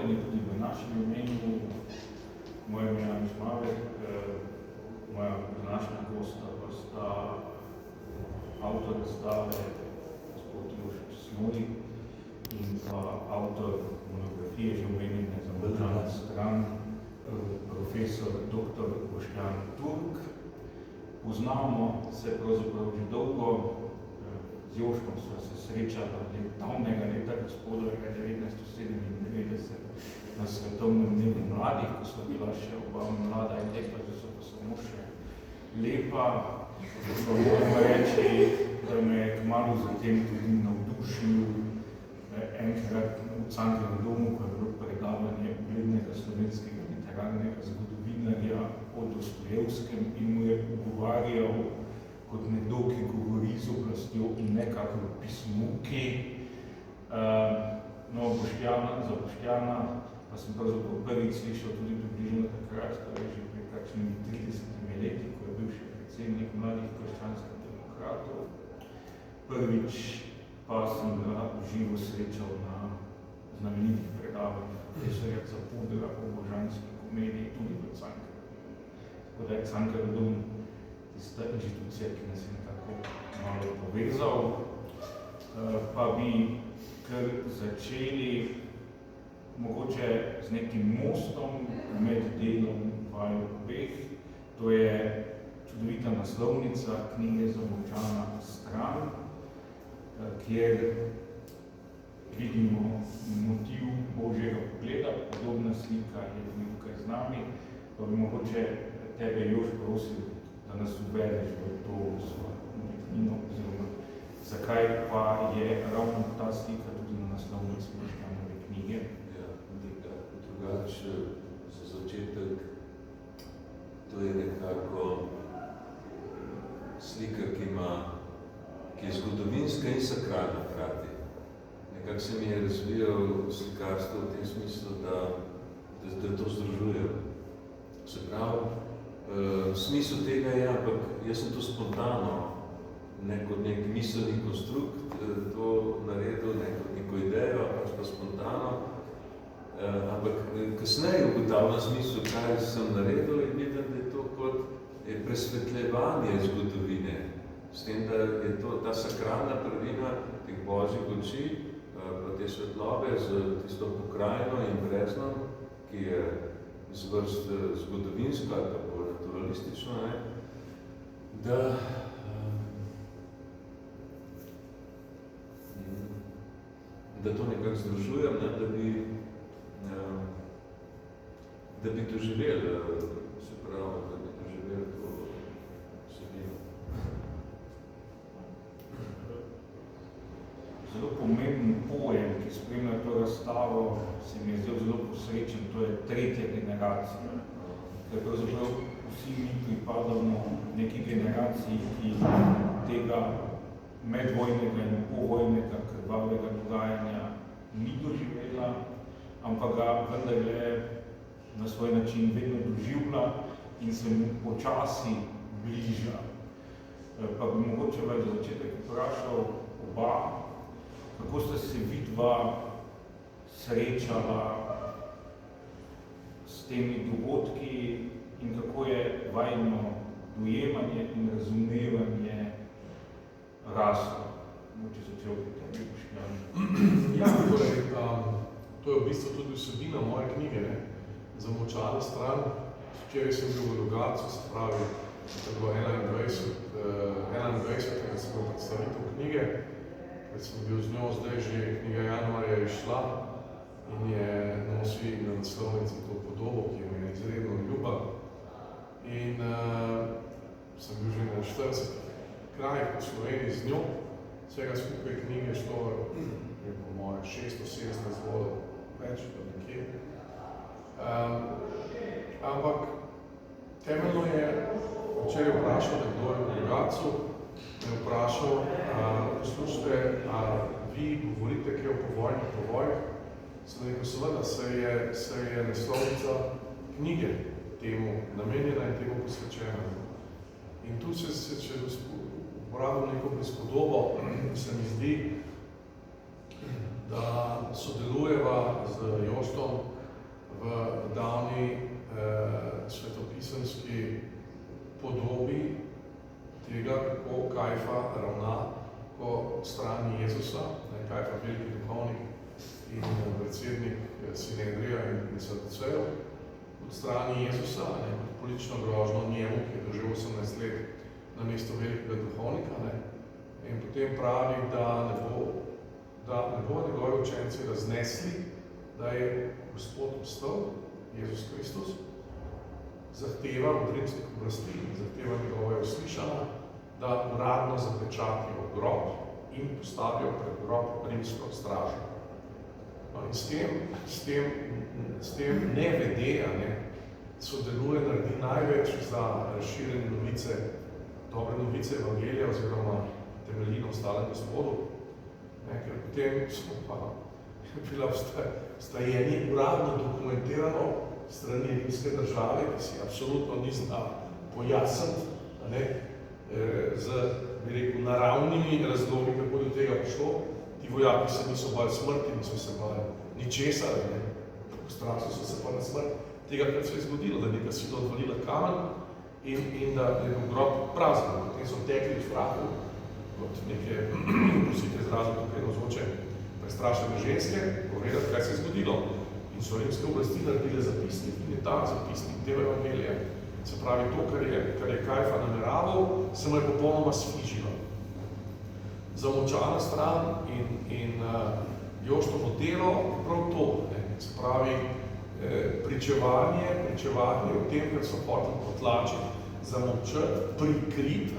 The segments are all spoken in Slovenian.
pozdravljeni tudi v našem imenu. Moje ime je Janez Mavek, moja današnja gosta pa sta avtor razstave gospod Jožef Smolnik in pa avtor monografije že omenjene Zamolčana stran, profesor dr. Boštjan Turk. Poznamo se pravzaprav že dolgo, z Jožkom sva se srečala davnega leta gospodovega 1997 na svetovnem dnevu mladih, ko sva bila še oba mlada in lepa, da so pa samo še lepa. Pa moram reči, da me je kmalu zatem tudi navdušil enkrat v Cankarjevem domu, ko je bilo predavanje uglednega slovenskega literarnega zgodovinarja o Dostojevskem in mu je ugovarjal kot nekdo, ki govori z oblastjo in nekako pismuki. No, za Boštjana pa sem pravzaprav prvič slišal tudi približno takrat, torej že pred kakšnimi 30 leti, ko je bil še predsednik mladih krščanskih demokratov. Prvič pa sem ga živo srečal na znamenitih predavanjih profesorja Zapudra o božanski komediji tudi v Cankarjevem. Tako da je Cankarjev dom tista inštitucija, ki nas je nekako malo povezal. Pa bi kar začeli mogoče z nekim mostom med delom vaju obeh. To je čudovita naslovnica knjige Zamolčana stran, kjer vidimo motiv Božjega pogleda, podobna slika je tudi tukaj z nami. Pa bi mogoče tebe, Jož, prosil, da nas uvedeš v to svojo umetnino, oziroma zakaj pa je ravno ta slika tudi na naslovnici Boštjanove knjige. Ja, drugače, za začetek, to je nekako slika, ki je zgodovinska in sakralna hkrati. Nekako se mi je razvijal slikarstvo v tem smislu, da to združujem. Se pravi, smisel tega je, ampak jaz sem to spontano, kot nek miselni konstrukt, to naredil, kot neko idejo, pač pa spontano. Ampak kasneje ugotavljam smisel, kaj sem naredil in vidim, da je to kot presvetljevanje zgodovine. S tem, da je to ta sakralna prvina teh božjih oči, pa te svetlobe z tisto pokrajino in breznom, ki je z vrst zgodovinsko ali pa bolj naturalistično, da to nekako združujem, da bi doživeli, se pravi, da bi doživeli to vsebino. Zelo pomemben pojem, ki spremlja to razstavo, se mi je zelo posrečen, to je tretja generacija. Ker pravzaprav vsi mi pripadamo neki generaciji, ki tega medvojnega in povojnega krvavega dogajanja ni doživela, ampak ga vendarle na svoj način vedno doživlja in se mu počasi bliža. Pa bi mogoče za začetek vprašal oba, kako sta se vidva srečala s temi dogodki in kako je vajno dojemanje in razumevanje raslo. Mogoče začel bi tebi, Boštjan. Ja, torej, to je v bistvu tudi vsebina moje knjige, Zamolčana stran. Včeraj sem bil v Logatcu, se pravi, to je bilo 21. sem bil predstavitev knjige, ker sem bil z njo zdaj že knjiga januarja išla in je nosi na naslovnici to podobo, ki mi je izredno ljuba. In sem bil že na 40 krajih po Sloveniji z njo. Vsega skupaj knjige šlo je po moje 600-700 zvodov, več pa nekje. Ampak temeljno je včeraj vprašal, da kdo je v Logatcu, me je vprašal, poslušajte, a vi govorite kaj o povojnih povojih? Sem rekel, seveda se je naslovnica knjige temu namenjena in temu posvečena. In tu se če uporabim neko prispodobo, se mi zdi, da sodelujeva z Joštom v davni svetopisemski podobi tega, kako Kajfa ravna po strani Jezusa, Kajfa veliki duhovnik in predsednik Sinedrija in Saducejev, od strani Jezusa, politično grožno njemu, ki je doživel 18 let na mesto velikega duhovnika, in potem pravi, da ne bo njegovi učenci raznesli, da je Gospod vstal, Jezus Kristus, zahteva od rimskih oblasti, zahteva njegove uslišanja, da uradno zapečatijo grob in postavijo pred grob rimsko stražo. In s tem nevedeja sodeluje, naredi največ za razširjene novice, dobre novice evangelija oziroma temelji na ostalem Gospodu. Ker potem smo pa bila vstajenje uradno dokumentirano strani rimske države, ki si absolutno ni zna pojasniti z, bi rekel, naravnimi razlogi, kako do tega prišlo. Ti vojaki se niso bali smrti, niso se bali ničesar, postrasili so se pa na smrt tega, kar se je zgodilo, da neka sila odvalila kamen in da je bil grob prazen. Potem so tekli v strahu, kot neke, prosite izrazno tukaj navzoče, prestrašene ženske, povedati, kaj se je zgodilo. In so rimske oblasti naredile zapisnik in je ta zapisnik del evangelija. Se pravi, to, kar je Kajfa nameraval, se mu je popolnoma sfižilo. Zamolčana stran in Joštovo delo je prav to. Se pravi, pričevanje o tem, kar so hoteli potlačiti, zamolčati, prikriti,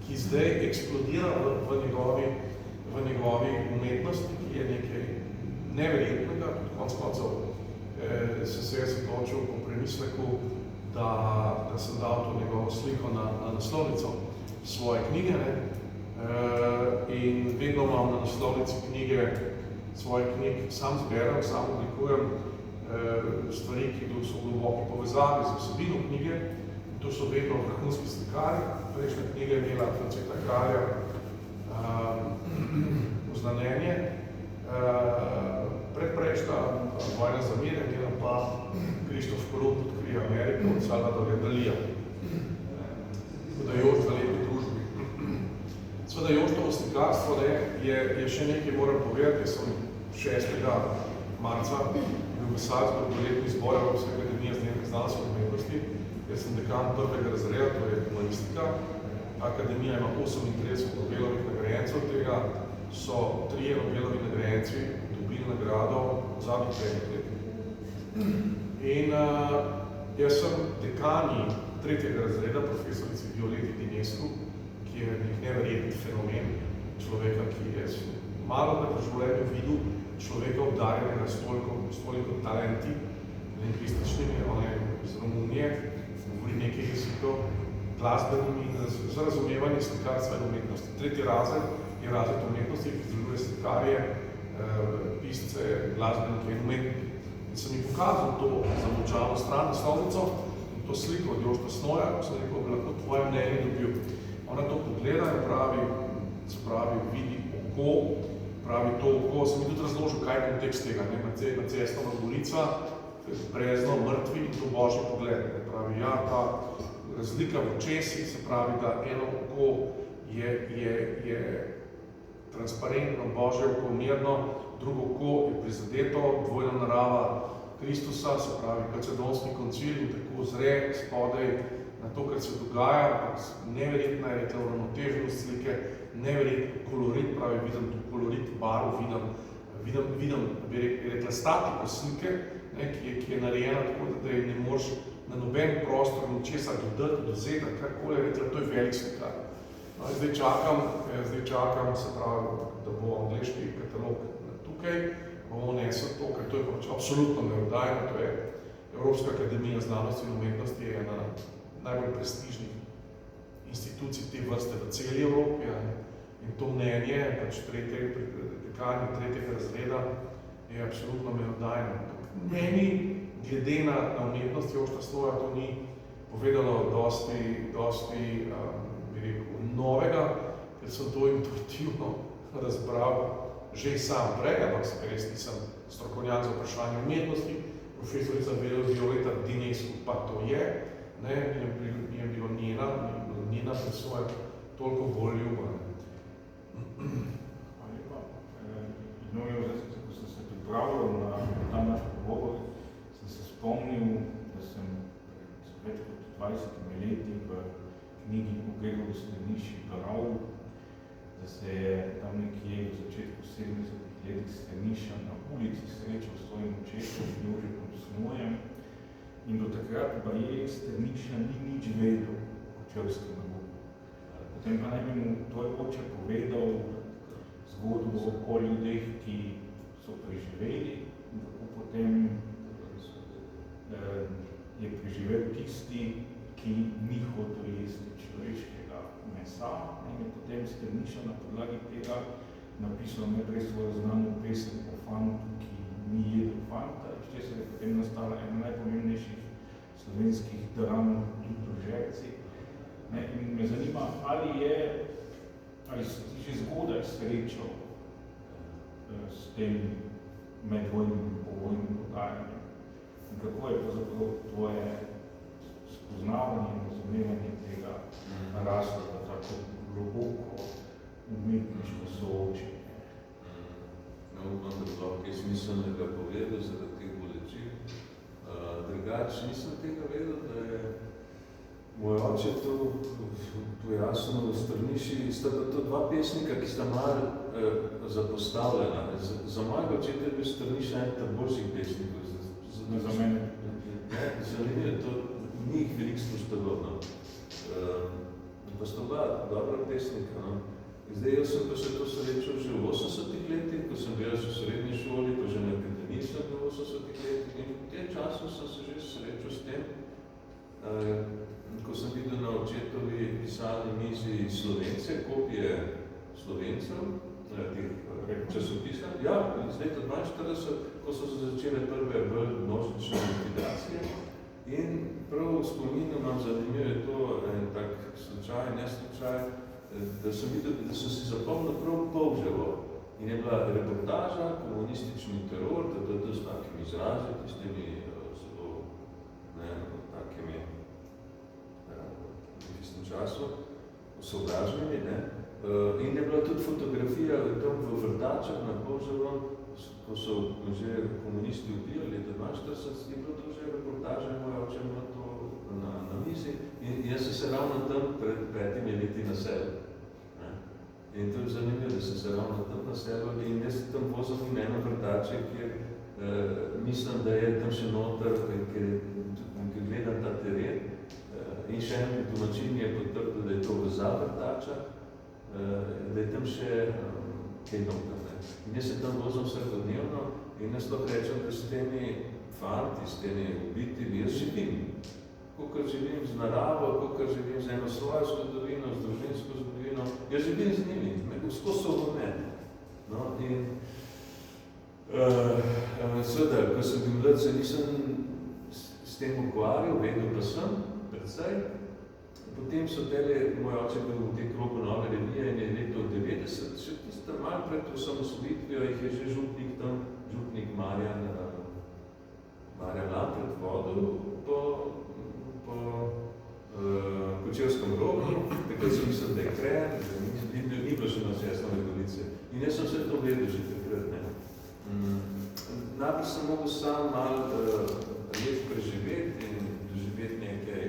ki zdaj eksplodira v njegovi umetnosti, ki je nekaj neverjetnega, konec koncev se je odločil po premisleku, da sem dal to njegovo sliko na naslovnico svoje knjige, in vedno imam na naslovnici knjige, svoje knjig, sam zberem, sam oblikujem stvari, ki so v globoki povezavi z vsebino knjige, in to so vedno vrhunski slikari. Prejšnja knjiga je imela Franceta Kralja Oznanjenje, predprejšnja Vojna za mir, imela pa Krištof Kolumb odkrije Ameriko od Salvadorja Dalija. Tako da Jošt v lepi družbi. Sveda Joštovo slikarstvo je še nekaj moram povedati. Jaz sem 6. marca bil v Salzburgu letni zbor Evropske akademije znanosti in umetnosti. Jaz sem dekan 1. razreda, to je humanistika. Akademija ima 38 Nobelovih nagrajencev, od tega so 3 Nobelovi nagrajenci dobili nagrado v zadnjih 5 letih. In jaz sem dekani 3. razreda, profesorici Violeti Dinescu, ki je nek neverjetni fenomen človeka, ki je malo v življenju videl človeka obdarjenega s toliko talenti, lingvističnimi, on je iz Romunije, govori nekaj jezikov, glasbenimi, za razumevanje slikarstva in umetnosti. 3. razred je razred umetnosti, ki združuje slikarje, pisce, glasbenike in umetnike. In sem jih pokazal to zamolčano stran naslovnico in to sliko od Jošta Snoja, ko sem rekel, bi lahko tvoje mnenje dobil. Ona to pogleda in pravi, vidi oko, pravi to oko, sem mi tudi razložil, kaj je kontekst tega, na cestovna gorica, brezno, mrtvi in to božji pogled. Pravi, ja, ta razlika v očesi, se pravi, da eno oko je transparentno, božje oko mirno, drugo oko je prizadeto, dvojna narava Kristusa, se pravi, kalcedonski koncil in tako zre spodaj na to, kar se dogaja, neverjetna je rekla uravnoteženost slike, neverjetno kolorit, pravi, vidim tu kolorit, barv, vidim, bi rekla, statiko slike, ki je narejena tako, da je ne moreš na noben prostor ničesar dodati, dozeti, karkoli je rekla, to je velik slikar. No, zdaj čakam, se pravi, da bo angleški katalog tukaj, bomo nesel to, ker to je absolutno merodajno, to je Evropska akademija znanosti in umetnosti, je ena najbolj prestižnih institucij te vrste v celi Evropi, in to mnenje, dekani 3. razreda, je absolutno merodajno. Meni, glede na umetnost Jošta Snoja, to ni povedalo dosti bi rekel, novega, ker sem to intuitivno razbral že sam prej, ampak se res nisem strokovnjak za vprašanje umetnosti, profesorica Violeta Dinescu pa to je, ne, mi je bilo njena presoja toliko bolj ljuba. Hvala lepa. Ko sem se pripravljal na ta naš pogovor, sem se spomnil, da sem več kot 20 leti v knjigi O Gregorju Strniši bral, da se je tam nekje v začetku 70-ih letih Strniša na ulici srečal s svojim očetom, Jožefom Smojem, in do takrat baje Strniša ni nič vedel o Kočevskem rogu. Potem pa naj bi mu tvoj oče povedal zgodbo o ljudeh, ki so preživeli, in kako potem je preživel tisti, ki ni hotel jesti človeškega mesa, in je potem Strniša na podlagi tega napisal najprej svojo znano pesem o fantu, ki ni jedel fanta, iz česar je potem nastala ena najpomembnejših slovenskih dram Ljutožerci. In me zanima, ali si ti že zgodaj srečal s tem medvojnim, povojnim dogajanjem in kako je pravzaprav tvoje spoznavanje in razumevanje tega naraslo v tako globoko umetniško soočenje. Upam, da lahko je smiselnega povedal zaradi teh bolečin. Drugače nisem tega vedel, da je moj oče to pojasnil v Strniši. Sta pa to dva pesnika, ki sta malo zapostavljena. Za mojega očeta je bil Strniša en boljših pesnikov. Za mene. Zanimivo, to ni jih veliko spoštovano. Pa sta bila dobra pesnika. No? Zdaj, jaz sem pa se to srečal že v 80-ih letih, ko sem bil v srednji šoli, pa že na akademiji sem bil v 80-ih letih. In v tem času sem se že srečal s tem, ko sem videl na očetovi pisalni mizi Slovence, kopije Slovencev, teh časopisov. Ja, iz leta 42, ko so se začele prve množične likvidacije. In prav v spominu imam zanimivo to, en tak slučaj, neslučaj, da sem videl, da sem si zapomnil prav Polževo. In je bila reportaža, komunistični teror, da z takimi izrazi, tistimi zelo, takimi, v tistem času, sovražnimi, ne. In je bila tudi fotografija tam v Vrdačah na Polževom, ko so že komunisti ubijali leta 42, je bila to že reportaža, moj oče ima to na mizi. In jaz sem se ravno tam pred 5 leti naselil. In to je zanimivo, da sem se ravno tam naselil in jaz tam vozil in eno Vrdače, kjer mislim, da je tam še noter, ker gledam ta teren. In še en domačin je potrdil, da je to za Vrdača, da je tam še kaj noter. In jaz se tam vozim vsakodnevno in jaz lahko rečem, da s temi fanti, s temi ubitimi, jaz živim. Kakor živim z naravo, kakor živim z eno svojo zgodovino, z družinsko zgodovino, jaz živim z njimi, skozi so v meni. No, in seveda, ko sem bil mlad, se nisem s tem ukvarjal, vedel pa sem, predvsej. Potem so tele, moj oče bil v te krogu Nove revije in je leto 90, še tiste malo pred osamosvojitvijo, jih je že župnik tam, župnik Marjan Lampret vodil po Kočevskem rogu, takrat sem mislil, da je Kren, ni bilo še na Cestnove Gorice. In jaz sem vse to vedel že takrat, ne. Najprej sem mogel sam malo let preživeti in doživeti nekaj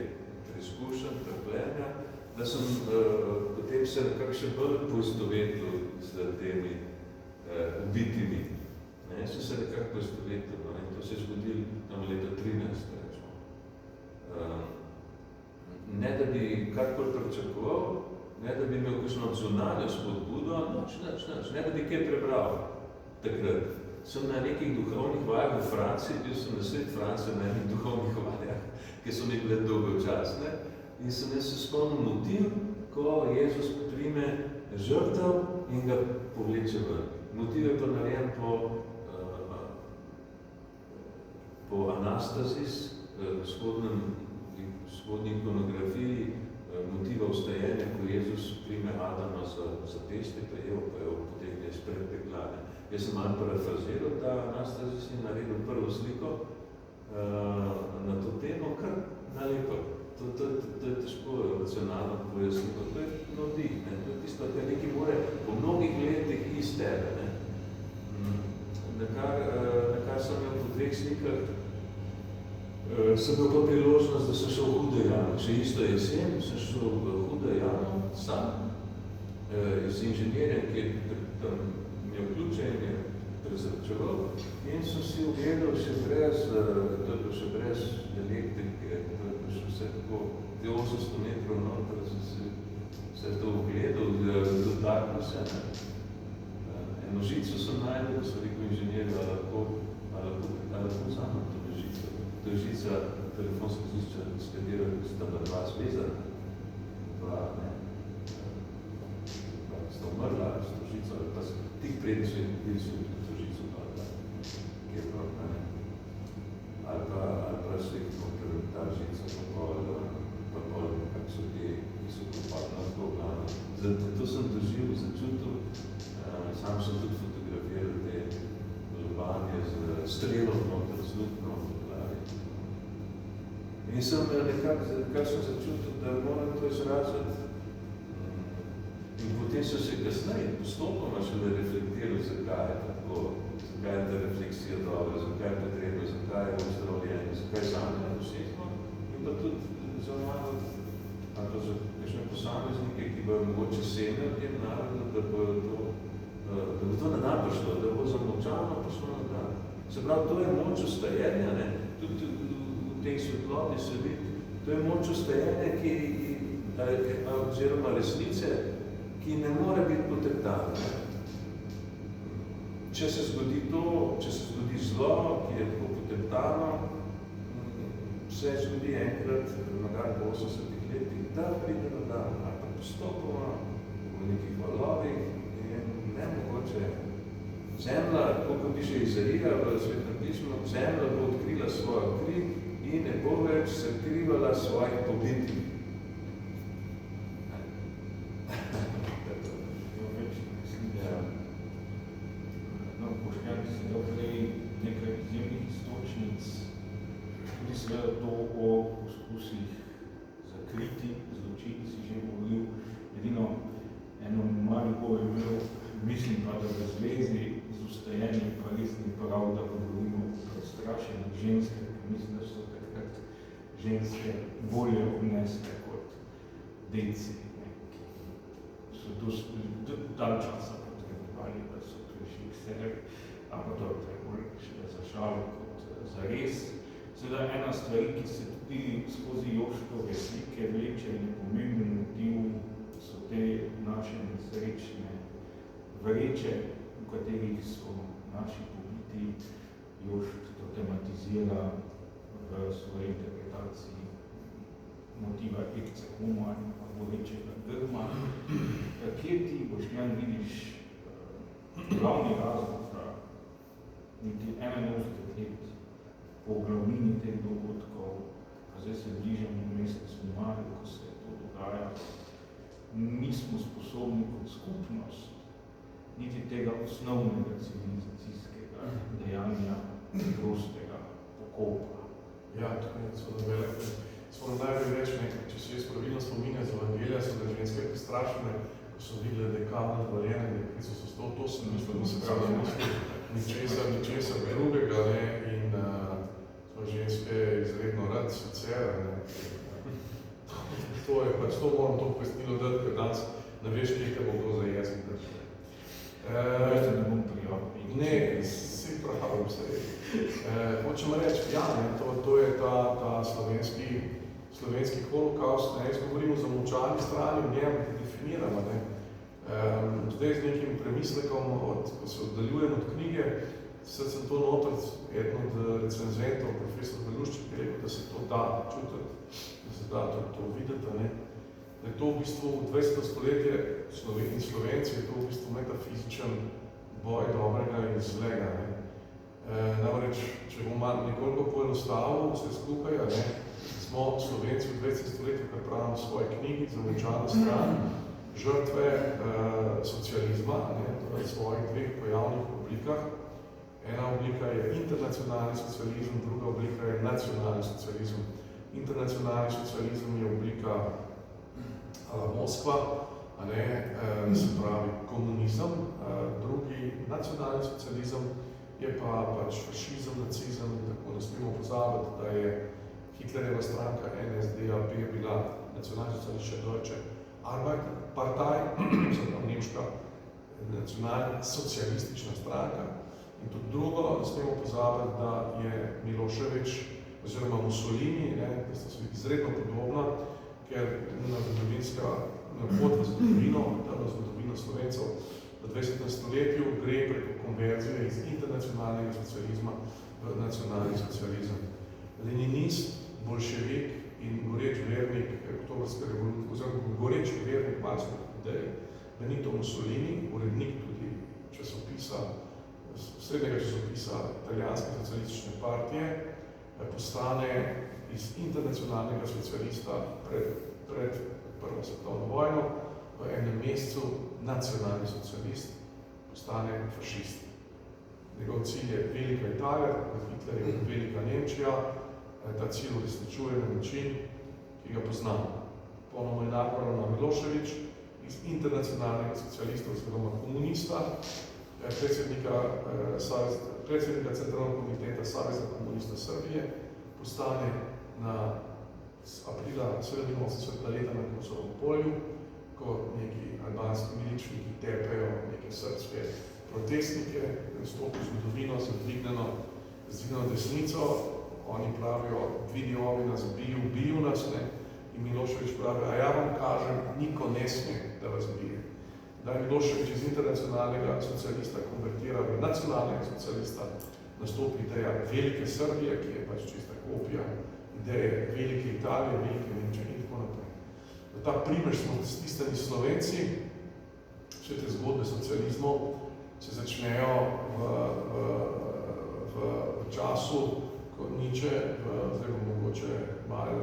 preizkušenj, trpljenja, da sem potem se nekako še bolj poistovetil z temi ubitimi. Jaz sem se nekako poistovetil, no, in to se je zgodilo tam leta 13, rečemo. Ne da bi karkoli pričakoval, ne da bi imel kakšno zunanjo spodbudo, ne da bi kaj prebral takrat. Sem na nekih duhovnih vajah v Franciji, bil sem na sred Francije na nekih duhovnih vajah, ki so mi bile dolgočasne. In sem jaz se spomnil motiv, ko Jezus prime žrtev in ga povleče ven. Motiv je pa narejen po Anastazis, vzhodni ikonografiji motiva vstajenja, ko Jezus prime Adama za pesti, pa jo potegne iz prepeklane. Jaz sem malo parafraziral, da Anastazij si naredil prvo sliko na to temo, kar nalepo. To je težko racionalno pojasniti, to je navdih, ne? To je tisto, kar nekaj more po mnogih letih iz tebe, ne? Na kar sem imel po 2 slikah, sem imel pa priložnost, da sem šel v Hudo jamo. Še isto jesen sem šel v Hudo jamo sam, z inženirjem, ki je tam imel ključe in je prezračeval, in sem si ogledal še brez elektrike, to je še vse tako 800 metrov noter, sem se to ogledal, dotaknil se. Eno žico sem najdel, ko sem rekel inženirju, ali lahko vzamem to žico. To je žica, telefonska žica, s katero sta dva zvezana. Sta umrla s to žico, ali pa tih prednji so to žico padla, ki je prav, ali pa se jih ta žica pa pol nekako so ti, ki so popadli na to glavo. To sem doživel, začutil, sam sem tudi fotografiral te lobanje z strelom noter, z luknjo v glavi. In sem nekako, kar sem začutil, da moram to izraziti. In potem so se kasneje postopoma šele reflektirali, zakaj je tako, zakaj je ta refleksija dobra, zakaj je potrebno, zakaj je ozdravljenje, zakaj sami dosegno. In pa tudi za malo, ali pa za kakšne posameznike, ki bojo mogoče semljajo v tem narodu, da bo to na dan prišlo, da bo zamolčano prišlo na dan. Se pravi, to je moč vstajenja, ne? Tudi v tej svetlobni se vidi, to je moč vstajenja, oziroma resnice, ki ne more biti poteptana. Če se zgodi to, če se zgodi zlo, ki je tako poteptano, se zgodi enkrat, nagar po 80 letih, da pride na dan, ali pa postopoma v nekih valovih, nemogoče. Zemlja, kot piše Izarija v Svetem pismu, zemlja bo odkrila svojo kri in ne bo več sakrivala svojih pobitij. Bošnjak si dal prej nekaj izjemnih istočnic, tudi seveda to o poskusih zakriti zločin, si že govoril. Edino eno Maribor je imel, mislim pa, da v zvezi z vstajenjem pa res ni prav, da govorimo o prestrašenih ženskah, ker mislim, da so takrat ženske bolje obnesle kot deci, ki so dal časa potrebovali, da so prišli k sebi, ampak to je bolj še za šalo kot za res. Seveda ena stvar, ki se tudi skozi Joštove slike vleče in pomemben motiv, so te naše nesrečne vreče, v katerih so naši pobiti. Jošt to tematizira v svoji interpretaciji motiva Ekce Homa in pa Gorečega grma. Kje ti, Boštjan, vidiš glavni razlog, da niti 81 let po glavnini teh dogodkov, pa zdaj se bližamo mesecu maju, ko se to dogaja, nismo sposobni kot skupnost niti tega osnovnega civilizacijskega dejanja prostega pokopa. Ja, to je zelo veliko. Smo najbolj reči nekaj, če se jaz pravilno spominjam z Evangelija, so da ženske prestrašene, ko so videli, da je kamna dvorjena, da so stol, to sem mislil, da se pravi ničesar drugega, ne, in smo ženske izredno rad sicer, ne. To je pač, to moram to pojasnilo dati, ker danes ne veš, kje te bo kdo za jezik držal. Veste, ne bom prijavil. Ne, si pravim se. Hočem reči, ja, ne, to je ta slovenski holokaust, ne, jaz govorim o zamolčani strani, v njem definiramo, ne. Zdaj z nekim premislekom, ko se oddaljujem od knjige, sem to noter, eden od recenzentov, profesor Belušček, je rekel, da se to da čutiti, da se da to videti, ne. Da je to v bistvu v 20. stoletje in Slovenci, je to v bistvu metafizičen boj dobrega in zlega, ne. Namreč, če bom nekoliko poenostavil vse skupaj, ne, smo Slovenci v 20. stoletju pripravili v svoji knjigi Zamolčana stran žrtve socializma, torej v svojih dveh pojavnih oblikah. Ena oblika je internacionalni socializem, druga oblika je nacionalni socializem. Internacionalni socializem je oblika Moskva, se pravi komunizem, drugi nacionalni socializem je pa pač fašizem, nacizem, tako ne smemo pozabiti, da je Hitlerjeva stranka NSDAP bila nacionalno-socialistična Deutsche Arbeiterpartei, nemška nacionalna socialistična stranka. In tudi drugo, ne smemo pozabiti, da je Milošević oziroma Mussolini, da sta se izredno podobna, ker na zgodovinska pot v zgodovino, v zgodovino Slovencev v 20. stoletju gre preko konverzije iz internacionalnega socializma v nacionalni socializem. Leninist, bolševik in goreč vernik oktobrske revolucije, oziroma goreč vernik marskih idej, Benito Mussolini, urednik tudi časopisa, srednjega časopisa Italijanske socialistične partije, postane iz internacionalnega socialista pred Prvo svetovno vojno v enem mesecu nacionalni socialist, postane fašist. Njegov cilj je velika Italija, kot Hitler je velika Nemčija, ta cilj uresničuje na način, ki ga poznamo. Ponovno enako na Milošević, iz internacionalnega socialista oziroma komunista, predsednika Centralnega komiteta Saveza komunista Srbije, postane na aprila 87. leta na Kosovom polju, ko neki albanski miličniki tepejo neke srpske protestnike, vstopi v zgodovino z dvignjeno desnico, oni pravijo, dvigni nas, ubiju nas, in Milošević pravi, a ja vam kažem, niko ne sme, da vas bije. Da je Milošević iz internacionalnega socialista konvertira v nacionalnega socialista, nastopi ideja velike Srbije, ki je pač čista kopija ideje velike Italije, velike Nemčije in tako naprej. Ta primer smo stisnjeni Slovenci, vse te zgodbe socializmov se začnejo v času, ko Nietzsche, zdaj bom mogoče malo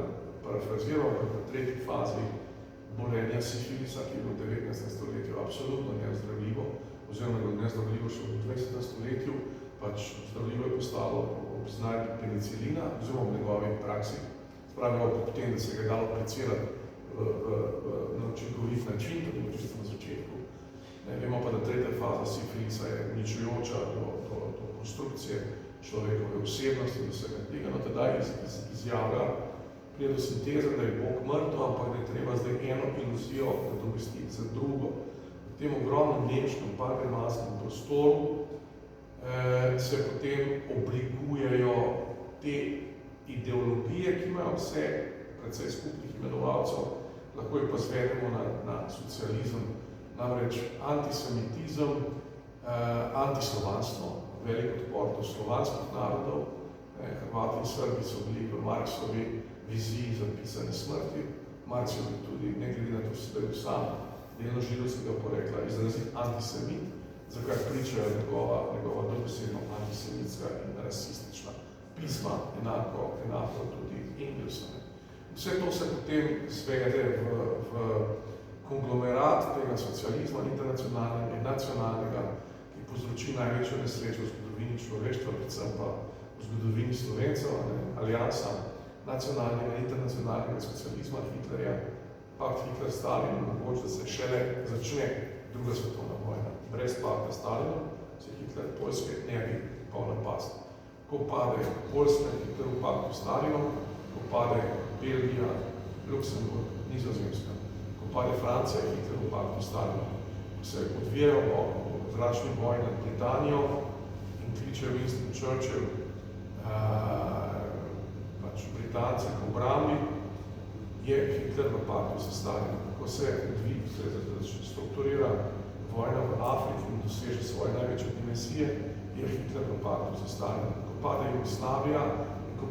parafraziral, v tretji fazi bolenja sifilisa, ki je bil v 19. stoletju absolutno nezdravljivo, oziroma je bilo nezdravljivo še v 20. stoletju, pač zdravljivo je postalo ob znanju penicilina, oziroma v njegovi praksi, spravimo potem, da se ga je dalo aplicirati na učinkovit način, tudi v čisto na začetku. Vemo pa, da tretja faza sifilisa je uničujoča do konstrukcije človekove osebnosti in vsega tega. No, tedaj izjavlja, prije do sinteze, da je Bog mrtev, ampak da je treba zdaj eno iluzijo nadomestiti za drugo. V tem ogromnem nemškem pargramanskem prostoru se potem oblikujejo te ideologije, ki imajo vse precej skupnih imenovalcev, lahko jih pa zvedemo na socializem, namreč antisemitizem, antislovanstvo, velik odpor do slovanskih narodov, Hrvati in Srbi so bili v Marksovi viziji zapisane smrti, Marks je bil tudi, ne glede na to, da je bil sam delno židovskega porekla, izrazit antisemit, za kar pričajo njegova dobesedno antisemitska in rasistična pisma, enako tudi Engelsove. Vse to se potem zvede v konglomerat tega socializma, internacionalnega in nacionalnega, ki povzroči največjo nesrečo v zgodovini človeštva, predvsem pa v zgodovini Slovencev, aliansa nacionalnega in internacionalnega socializma Hitlerja, pakt Hitler-Stalin, mogoče, da se šele začne druga svetovna vojna. Brez pakta Stalina se Hitler Poljske ne bi pal na past. Ko pade Poljska, Hitler v paktu Stalinom, ko pade Belgija, Luksemburg, Nizozemska, ko pade Francija, Hitler v paktu Stalinom, ko se odvijajo zračni boj nad Britanijo in kliče Winston Churchill Britance k obrambi, je Hitler v paktu s Stalinom. Ko se strukturira vojna v Afriki in doseže svoje največje dimensije, je Hitler v paktu s Stalinom. Ko pade Jugoslavija in ko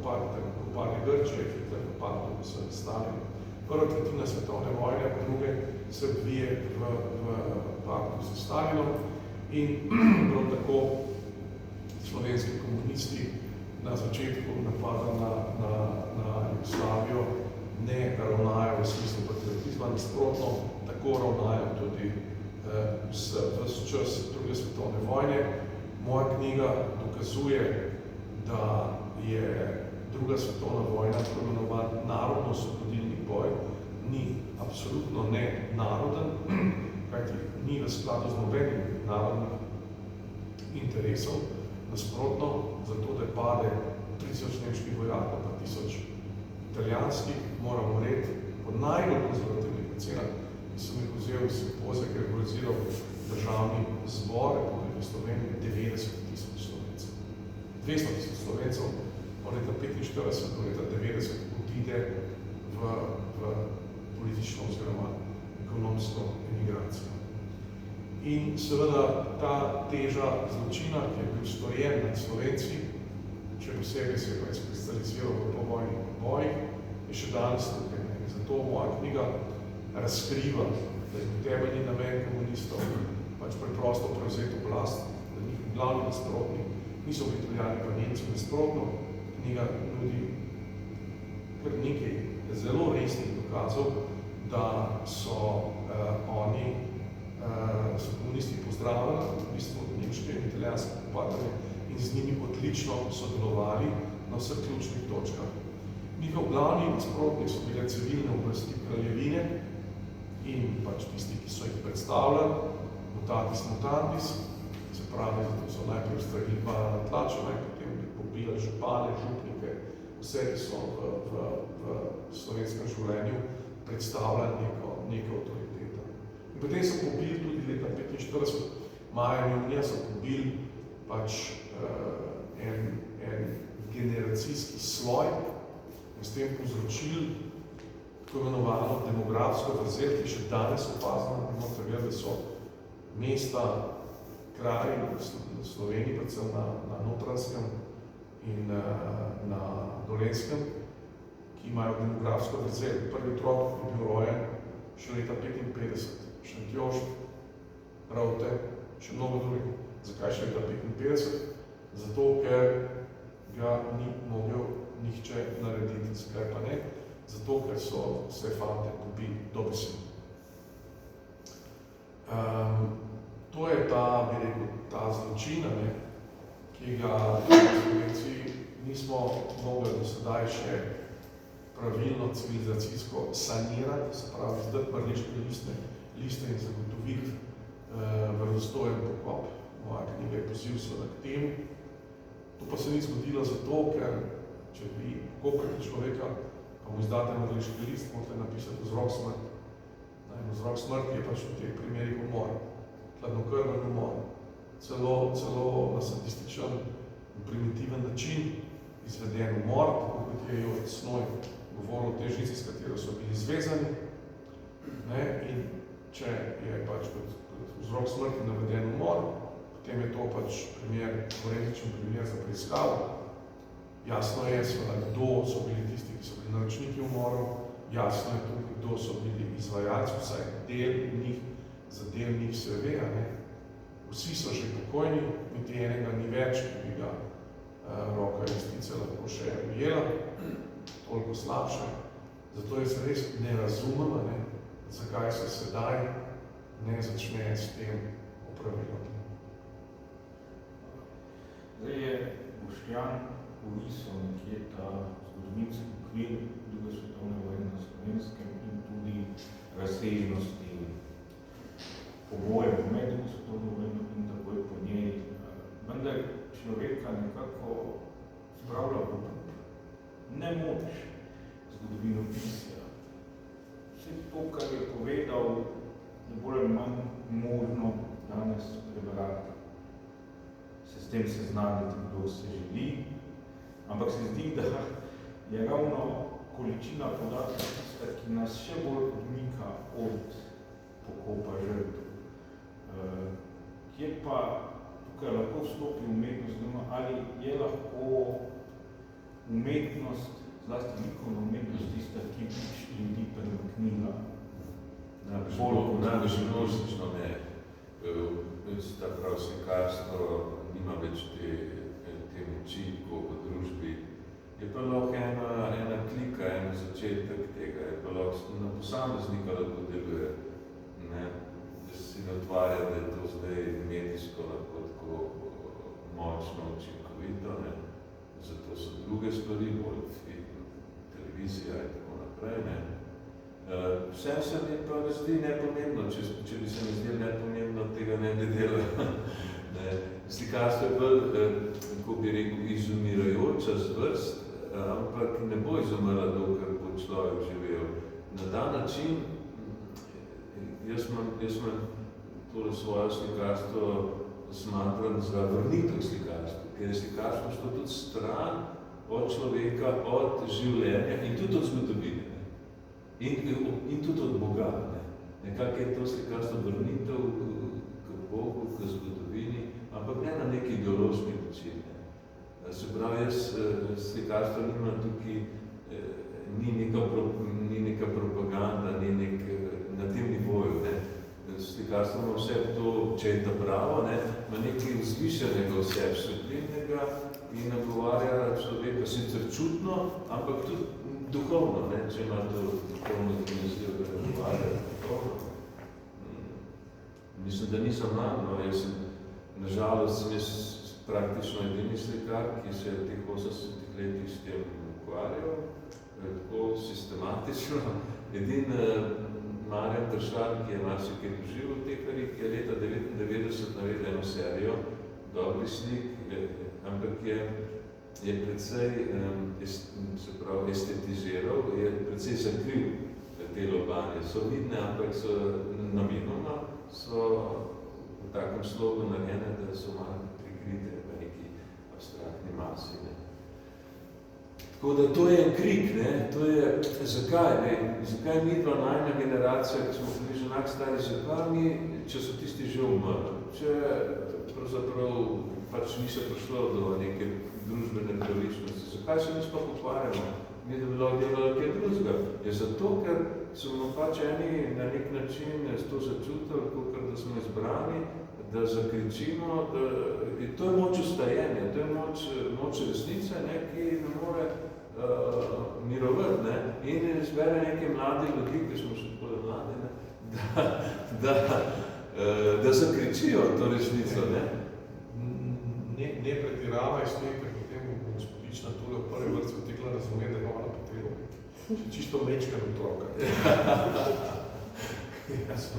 pade Grčija, je Hitler v paktu s Stalinom. Prva tretjina svetovne vojne, druge se odvije v paktu s Stalinom in prav tako slovenski komunisti na začetku napada na Jugoslavijo ne ravnajo v smislu patriotizma, nasprotno, tako ravnajo tudi ves čas druge svetovne vojne. Moja knjiga dokazuje, da je druga svetovna vojna, tako imenovan narodno-osvobodilni boj, ni absolutno ne naroden, kajti ni v skladu z nobenim narodnih interesov, nasprotno, zato da pade 3000 nemških vojakov, pa 1000 italijanskih, moramo reči, po najbolj konzervativnih ocenah, ki sem jih vzel iz simpozija, ki je organiziral državni zbor Republike Slovenije, 90 000 Slovencev. 200 000 Slovencev od leta 45 do leta 90 odide v politično oziroma ekonomsko emigracijo. In seveda ta teža zločina, ki je bil storjen nad Slovenci, če posebej se je izkristaliziral v povojnih bojih, je še danes tukaj. In zato moja knjiga razkriva, da je temeljni namen komunistov pač preprosto prevzeti oblast, da njih glavni nasprotnik niso bili Italijani pa Nemci, nasprotno, knjiga nudi kar nekaj zelo resnih dokazov, da so komunisti pozdravili v bistvu nemške in italijanske okupatorje in z njimi odlično sodelovali na vseh ključnih točkah. Njihov glavni nasprotnik so bile civilne oblasti kraljevine in pač tisti, ki so jih predstavljali, mutatis mutandis, se pravi, zato so najprej ustrelili na tlačeve, potem pobijali župane, župnike, vse, ki so v slovenskem življenju predstavljali neko avtoriteto. In potem so pobili tudi leta 45, maja in junija so pobili pač en generacijski sloj in s tem povzročili tako imenovano demografsko vrzel, ki še danes opazno, da so mesta, kraji v Sloveniji, predvsem na Notranjskem in na Dolenjskem, ki imajo demografsko vrzel. Prvi otrok je bil rojen še leta 55, Šentjošt, Ravte, še mnogo drugih. Zakaj še leta 55? Zato, ker ga ni mogel nihče narediti, zakaj pa ne? Zato, ker so vse fante pobili dobesedno. To je ta, bi rekel, ta zločina, ki ga Slovenci nismo mogli do sedaj še pravilno civilizacijsko sanirati, se pravi, zdati mrliške liste in zagotoviti verodostojen pokop. Moja knjiga je poziv seveda k temu. To pa se ni zgodilo zato, ker če vi pokopate človeka, pa mu izdate mrliški list, morate napisati vzrok smrti. Vzrok smrti je pač v teh primerih umor, hladnokrven umor, celo na sadističen in primitiven način izveden umor, tako kot je Jožef Snoj govoril o tej žici, s katero so bili zvezani. In če je pač kot vzrok smrti naveden umor, potem je to pač forenzičen primer za preiskavo. Jasno je, kdo so bili tisti, ki so bili naročniki umorov, jasno je tudi, kdo so bili izvajalci, vsaj del njih, za del njih se ve, Vsi so že pokojni, niti enega ni več, ki bi ga roka resnice lahko še ujela, toliko slabše. Zato jaz res ne razumem, zakaj se sedaj ne začne s tem opravilom. Zdaj je Boštjan orisal nekje ta zgodovinski okvir druge svetovne vojne na Slovenskem in tudi razsežnosti pobojev med drugo svetovno vojno in takoj po njej. Vendar človeka nekako spravlja v nemoč zgodovinopisja. Vse to, kar je povedal, je bolj ali manj možno danes prebrati. Se s tem seznaniti, kdo se želi, ampak se zdi, da je ravno količina podatkov tista, ki nas še bolj odmika od pokopa žrtev. Kje pa tukaj lahko vstopi umetnost, ali je lahko umetnost, zlasti likovna umetnost, tista, ki ljudi premaknila? Najbolj množično ne. Ta prav slikarstvo nima več te moči, tako v družbi. Je pa lahko ena klika, en začetek tega, je pa lahko na posameznika lahko deluje, ne? Da si ne otvarja, da je to zdaj medijsko lahko tako močno, učinkovito, ne? Zato so druge stvari, bolj film, televizija in tako naprej, ne? Vsem se mi pa zdi nepomembno, če bi se mi zdel nepomembno, tega ne bi delal. Slikarstvo je bolj, kako bi rekel, izumirajoča zvrst, ampak ne bo izumrla, dokler bo človek živel. Na ta način, jaz imam tole svoje slikarstvo smatram za vrnitev slikarstva, ker je slikarstvo šlo tudi stran od človeka, od življenja in tudi od zgodovine. In tudi od Boga. Nekako je to slikarstvo vrnitev k Bogu, k zgodovini, ampak ne na neki ideološki način. Se pravi, slikarstvo nima tukaj, ni neka propaganda, na tem nivoju. Slikarstvo ima vse to, če je ta pravo, ima nekaj vzvišenega vse, sublimnega in nagovarja človeka sicer čutno, ampak tudi duhovno, če ima to duhovno dimenzijo, da nagovarja duhovno. Mislim, da nisem manj, jaz sem, nažalost, sem jaz praktično edini slikar, ki se je v teh 80 letih s tem ukvarjal, tako sistematično. Edin Marjan Tršan, ki je marsikaj doživel v teh verih, je leta 1999 naredil eno serijo dobrih slik, ampak je precej, se pravi, estetiziral, je precej zakril te lobanje. So vidne, ampak so namenoma, so v takem slogu narejene, da so malo prikrite v neki abstraktni masi. Tako da to je en krik, to je, zakaj mi dva najna generacija, ki smo bili že enak stari, zakaj mi, če so tisti že umrli, če pravzaprav pač ni se prišlo do neke družbene pravičnosti, zakaj se mi sploh ukvarjamo, mi da bi lahko delali kaj drugega? Je zato, ker smo pač eni na nek način to začutili, kakor da smo izbrani, da zakričimo, to je moč ustajenja, to je moč resnice, ki ne more mirovati, in izbere neke mlade ljudi, ki smo še tako mladi, da zakričijo to resnico. Ne pretiravaj s tem, ker potem bo gospodična tole v prvi vrsti potekla razumeti, da ima ona potrebo. Čisto mečkan otroka.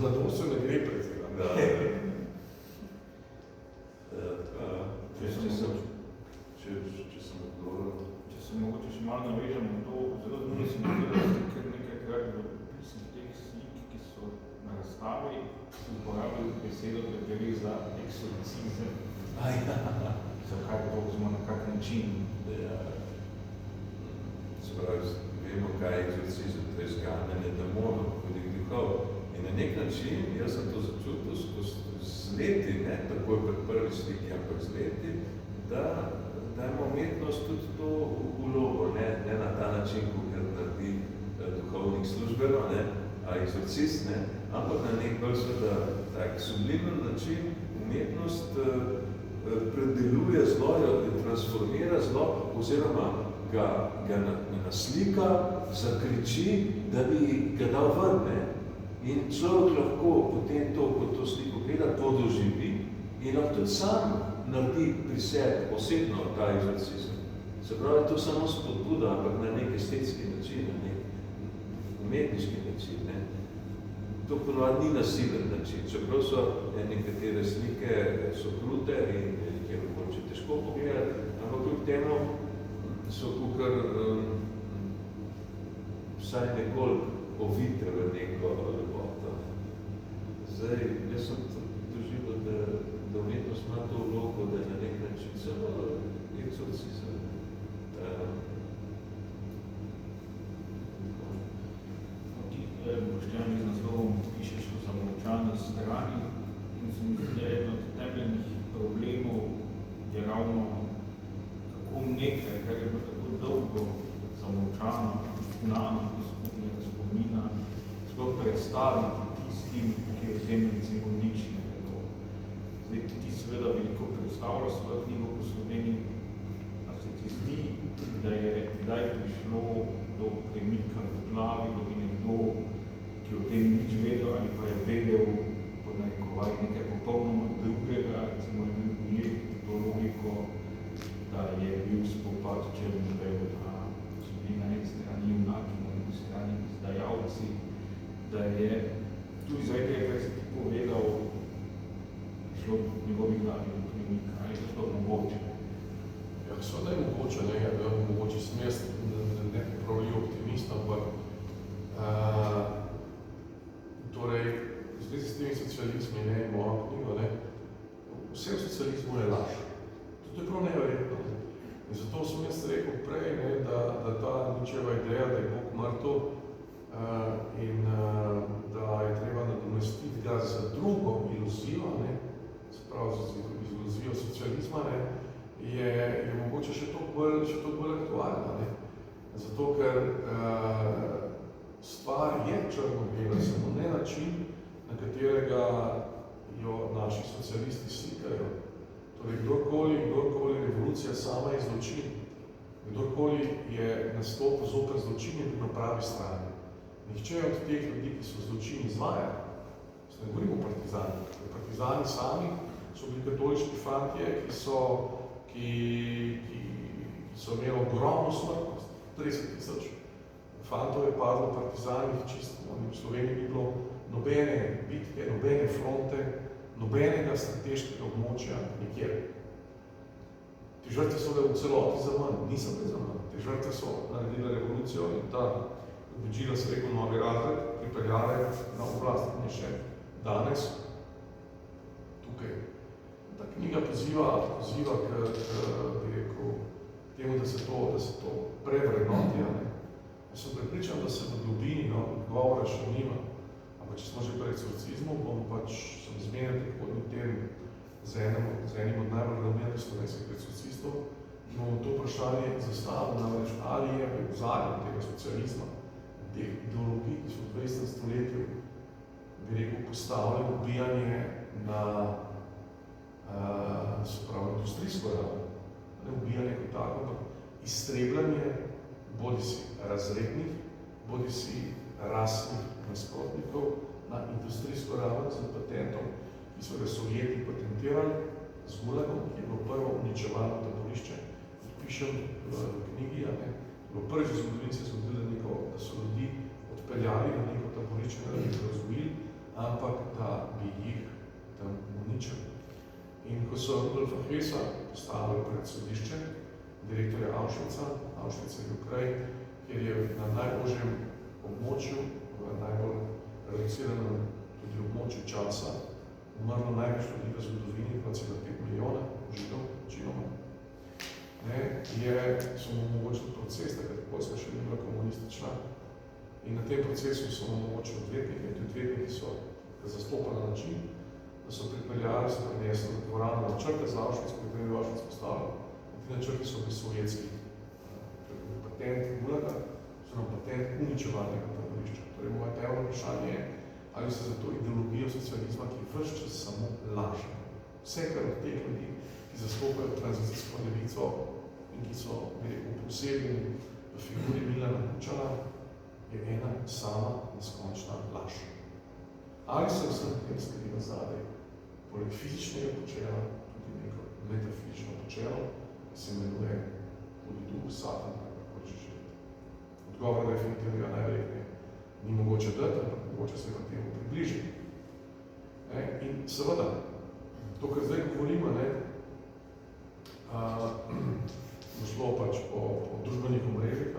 Na domu se ne gre pretiravaj. Če se mogoče še malo navežem na to, zelo zelo se mi da nekaj v teh slik, ki so na razstavi, sem uporabil besedo, da gre za eksorcizem. Zakaj to vzmo na kak način? Se pravi, vemo, kaj je eksorcizem, to je izganjanje demonov, hudih duhov. In na nek način, jaz sem to začutil z leti, takoj pred prvi sliki, ampak z leti, da ima umetnost tudi to vlogo, ne na ta način, kot naredi duhovnik službeno, a eksorcist, ampak na nek bolj tak sublimen način umetnost predeluje zlo, jo transformira zlo, oziroma ga naslika, zakriči, da bi ga dal ven. In človek lahko potem to, ko to sliko gleda, to doživi in lahko tudi sam naredi pri sebi osebno ta eksorcizem. Se pravi, to samo spodbuda, ampak na nek estetski način, na nek umetniški način. To ponovadi ni nasilen način, čeprav so nekatere slike so krute in je mogoče težko pogledati, ampak kljub temu so kukar vsaj nekoliko ovite v neko lepoto. Zdaj, jaz sem doživel, da umetnost ima to vlogo, da je na nek način samo eksorcizem. Boštjan z naslovom pišeš o zamolčani strani in se mi zdi, da je eno od temeljnih problemov je ravno kako nekaj, kar je bilo tako dolgo zamolčano, znano iz skupnega spomina, sploh predstaviti tistim, ki je v tem recimo nič ne vedo. Zdaj ti seveda veliko predstavlja svojo knjigo po Sloveniji, premikah v glavi, da bi nekdo, ki o tem nič vedel ali pa je vedel pod nekaj popolnoma drugega, recimo je bil ujet to logiko, da je bil spopad Črnopev, da so bili na eni strani junaki, na drugi strani izdajalci, da je tudi zaradi tega, kar si ti povedal, šlo v njegovi glavi do premika, ali je to mogoče? Ja, seveda je mogoče, mogoče sem jaz nepopravljiv optimist, ampak torej, v zvezi s temi socializmi, moja knjiga, vse v socializmu je laž. To je prav neverjetno. In zato sem jaz rekel prej, da ta Nietzscheva ideja, da je Bog mrtev in da je treba nadomestiti ga za drugo iluzijo, se pravi z iluzijo socializma, je mogoče še toliko bolj aktualna. Zato, ker stvar je črno-bela, samo ne način, na katerega jo naši socialisti slikajo. Torej, kdorkoli revolucija sama je zločin, kdorkoli je nastopil zoper zločin je bil na pravi strani. Nihče od teh ljudi, ki so zločin izvajali, se ne govorimo o partizani. Partizani sami so bili katoliški fantje, ki so imeli ogromno smrtnost, 30 000 fantov je padlo partizanih, čisto v Sloveniji ni bilo nobene bitke, nobene fronte, nobenega strateškega območja nikjer. Te žrtve so bile v celoti za manj, niso bile za manj. Te žrtve so naredile revolucijo in ta odločila se rekel novi razred, pripeljale na oblast in je še danes tukaj. Ta knjiga poziva k temu, da se to prevrednoti. Jaz sem prepričan, da se v globini odgovora še nima. Ampak če smo že pri eksorcizmu, sem zmenil prihodnji teden z enim od najbolj renomiranih slovenskih eksorcistov in bomo to vprašanje zastavili, namreč ali je v ozadju tega socializma, teh ideologij, ki so v 20. stoletju, bi rekel, postavljali ubijanje na industrijsko raven. Ne ubijanje kot tako, ampak iztrebljanje bodisi razrednih, bodisi rasnih nasprotnikov na industrijsko raven z patentom, ki so ga Sovjeti patentirali z Gulagom, ki je bilo prvo uničevalno taborišče. Pišem v knjigi, bilo prvič v zgodovini se zgodilo, da so ljudi odpeljali na neko taborišče, da bi jih razumeli, ampak da bi jih tam uničili. In ko so Rudolfa Hessa postavili pred sodišče, direktorja Auschwitza, Auschwitz je bil kraj, kjer je na najožjem območju, v najbolj reduciranem tudi območju časa, umrlo največ ljudi v zgodovini, 2,5 milijona Židov, večinoma. So mu omogočili proces, takrat Poljska še ni bila komunistična, in na tem procesu so mu omogočili odvetnike, in odvetniki so ga zastopali na način, da so pripeljali, so prinesli v dvorano načrte za Auschwitz, ko je Auschwitz postavljal. In ti načrti so bili sovjetski. Patent Gulaga, oziroma patent uničevalnega taborišča. Torej, moje temeljno vprašanje je, ali se za to ideologijo socializma, ki ves čas samo laže. Vse, kar od teh ljudi, ki zastopajo tranzicijsko levico in ki so, bi rekel, posebni v figuri Milana Kučana, je ena sama neskončna laž. Ali se vsem tem skriva zadaj, poleg fizičnega počela, tudi neko metafizično počelo, ki se imenuje tudi duh, satan, kako hočeš živeti. Odgovor definitivnega najverjetneje ni mogoče dati, ampak mogoče se pa temu približiti. In seveda, to, kar zdaj govorimo, bo šlo pač po družbenih omrežjih.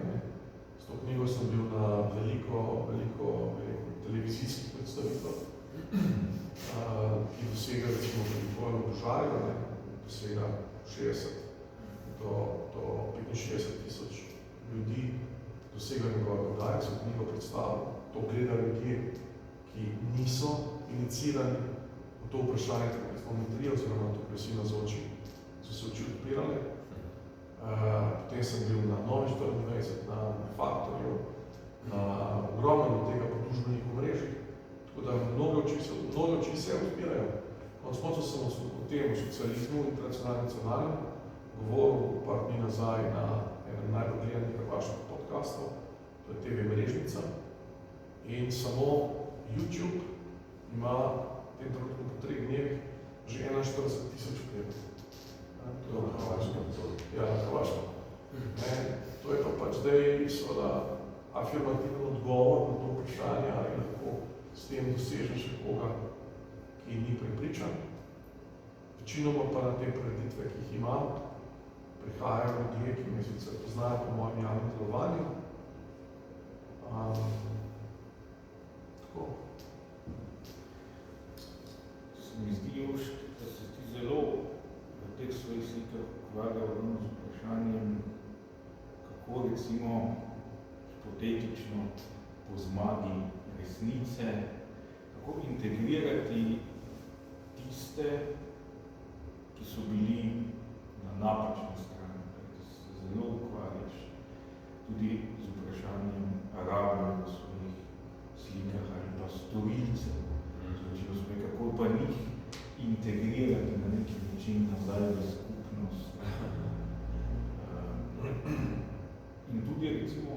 S to knjigo sem bil na veliko televizijskih predstavitvah, ki dosega, recimo, pri Vojno požarju, dosega 60 do 65 tisoč ljudi, dosega njegove oddaje, so knjigo predstavili. To gledajo ljudje, ki niso inicirani v to vprašanje, tako smo metrije, oziroma to, ki vsi nazoči, so se oči odpirali. Potem sem bil na Novi 24, na Faktorju, na ogromnem tega po družbenih omrežjih. Tako da mnoge oči se odpirajo. Konec koncev sem o tem socializmu in tradicionalnem govoril par dni nazaj na enem najbolj gledanih vaših podcastov, to je TV stranica in samo YouTube ima v tem trenutku po 3 dnevih že 41,000 pregledov. To je na Hrvaškem. Ja, na Hrvaškem. To je pa pač zdaj seveda afirmativen odgovor na to vprašanje, ali lahko s tem dosežeš koga, ki ni prepričan. Večinoma pa na te prireditve, ki jih imam, prihajajo ljudje, ki me sicer poznajo po mojem javnem delovanju. Tako. Se mi zdi, Jož, da se ti zelo v teh svojih slikah ukvarjal ravno z vprašanjem, kako recimo hipotetično po zmagi resnice, kako integrirati tiste, ki so bili na napačni strani, da se zelo ukvarjaš tudi z vprašanjem Arabov v svojih slikah ali pa storilcev, kako pa njih integrirati na neki način nazaj v skupnost. In tudi recimo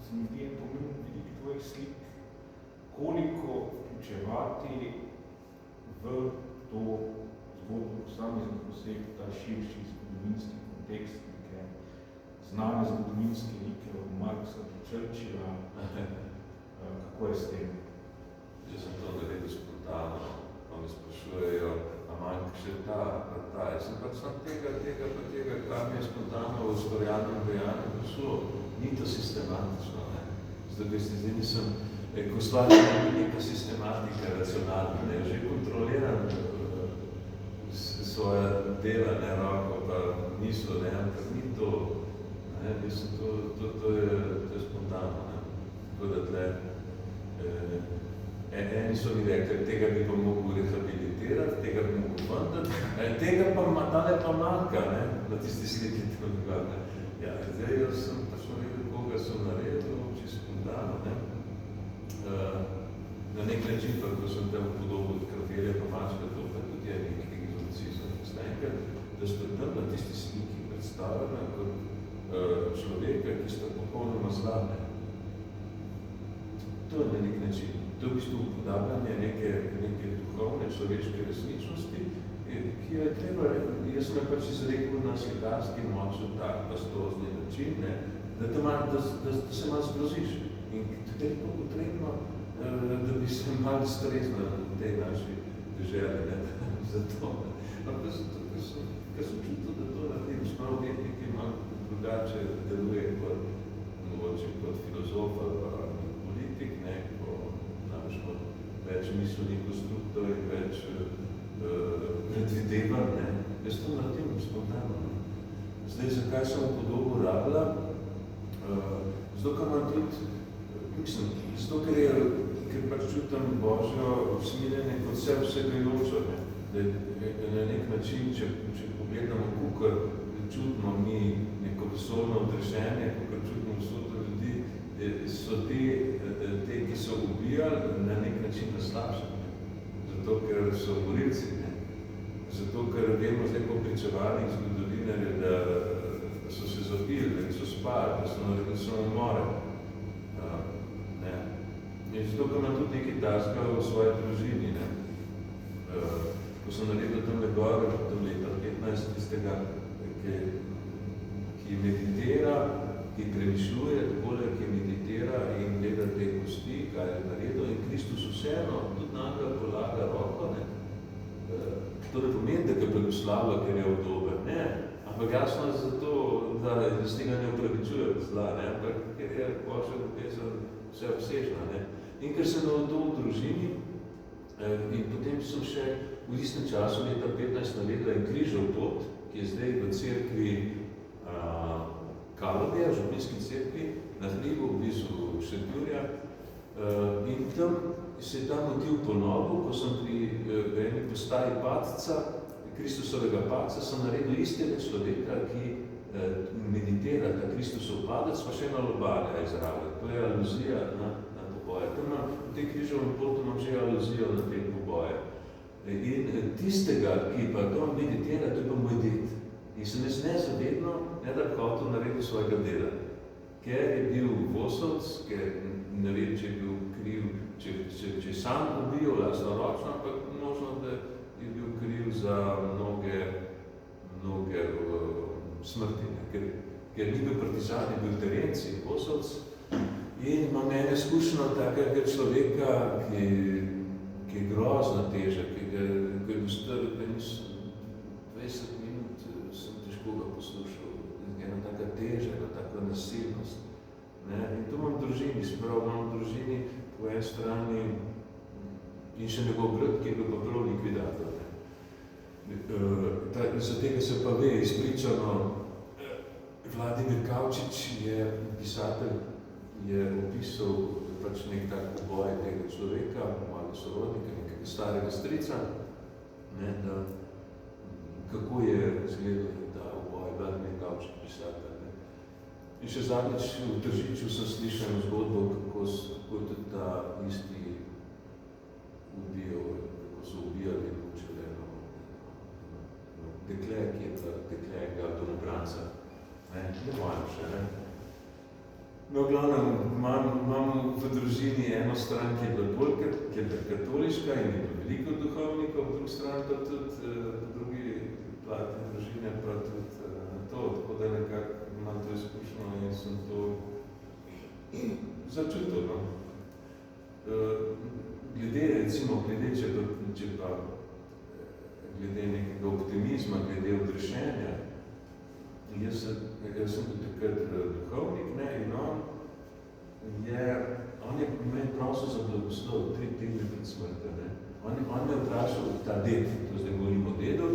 se mi zdi en pomemben vidik tvojih slik, koliko vključevati v to zgodbo posameznih oseb, ta širši zgodovinski kontekst, neke znane zgodovinske like od Marxa do Churchilla, kako je s tem? Jaz sem to naredil spontano, ko me sprašujejo, a manjka še ta. Jaz sem pač sam tega, kar mi je spontano v ustvarjalnem dejanju prišlo. Ni to sistematično, ne. Zdaj nisem, ko stvarjam ni neka sistematika racionalna, ne. Že kontroliram svoje dela, ne, roko, pa mislo, ne, ampak ni to, ne, mislim, to je spontano, ne. Tako da tle, eni so mi rekli, tega bi pa mogel rehabilitirati, tega bi mogel vendati, tega pa tale pa manjka, ne, na tisti sliki tega, ne. Ja, zdaj jaz sem pač naredil, koga sem naredil, čisto spontano, ne. Na nek način, pa ko sem tam podobil od Kravelja pa Mačka, to pa tudi je nekaj egzorcizem. Enkrat, da ste tam na tisti sliki predstavljena kot človeka, ki sta popolnoma zladne. To je na nek način. To je v bistvu upodabljanje neke duhovne človeške resničnosti, ki jo je treba, jaz sem pač izrekel na slikarski moču tak pastozni način, ne, da se malo sproziš. In tudi je to potrebno, da bi se malo streznal v tej naši deželi, ne, zato. Ampak ker sem čutil, da to naredim, smo umetniki malo drugače deluje kot filozof ali politik, ne, ko namešmo več mislnih konstruktor in več predvidevan, ne. Jaz to naredim spontano. Zdaj, zakaj sem podobo rabila? Zato, ker imam tudi, mislim, zato, ker pač čutim Božjo usmiljenje kot vsegajočo, ne. Na nek način, če pogledamo, kakor čutimo mi neko vesolno odrešenje, kakor čutimo vsoto ljudi, so te, ki so ubijali, na nek način naslabšeni. Zato, ker so borilci, ne. Zato, ker vemo zdaj po pričevanjih zgodovinarjev, da so se zapili, da so spali, da so naredili samomore. In zato, ker imam tudi nekaj taska v svoji družini, ne. Ko sem naredil tam gor, tam leta 15, tistega, ki meditira, ki premišljuje, takole, ki meditira in gleda te kosti, kaj je naredil, in Kristus vseeno tudi naga polaga roko, ne. To ne pomeni, da ga blagoslavlja, ker je udober, ne. Ampak jasno je zato, da s tega ne upravičuje zla, ne. Ampak ker je Božja ljubezen vse obsežna, ne. In ker sem navdol v družini, in potem sem še v istem času, leta 15, naredila en križev pot, ki je zdaj v cerkvi Kalobija, v Župinski cerkvi, na hribu, v blizu Šentjurja. In tam se je ta motiv ponovil, ko sem pri eni postaji Padca, Kristusovega Padca, sem naredil istega človeka, ki meditira, ta Kristusov Padec, pa še ena lobarja izraven. To je aluzija na poboje. Tam v tej križovem potu imam že aluzijo na te poboje. In tistega, ki pa to meditira, to je pa moj ded. In sem jaz nezavedno, ne da hotel naredil svojega dela. Ker je bil Vosovc, ker ne vem, če je bil kriv, če sam ubijal lastnoročno, ampak možno, da je bil kriv za mnoge smrti, ker ni bil partizan, je bil terenci, kosovc. In imam ene izkušnjo takega človeka, ki je grozno težek, ki je bil strl, da nisem 20 minut sem težko ga poslušal. Ena taka teža, ena taka nasilnost. In to imam v družini, spravo imam v družini po eni strani in še njegov brat, ki je bil pa prav likvidator. Za tega se pa ve izpričano, Vladimir Kavčič je pisatelj, je opisal pač nek tak uboj tega človeka, mojega sorodnika, nekega starega strica, da kako je izgledal ta uboj Vladimir Kavčič pisatelj. In še zadnjič v Tržiču sem slišal zgodbo, kako je tudi ta isti ubijal, kako so ubijali in učili dekle, ki je dekle domobranca. Ne mojem še, ne. No, glavnem, imam v družini eno stran, ki je bila bolj katoliška in je bilo veliko duhovnikov, drugo stran pa tudi po drugi plati družine, pa tudi to, tako da nekako imam to izkušnjo in sem to začutil. No. Glede, če pa glede nekega optimizma, glede odrešenja, jaz sem tudi takrat duhovnik, in on je meni prosil za blagoslov 3 tedne pred smrtjo. On me je vprašal, ta ded, to zdaj govorimo o dedu,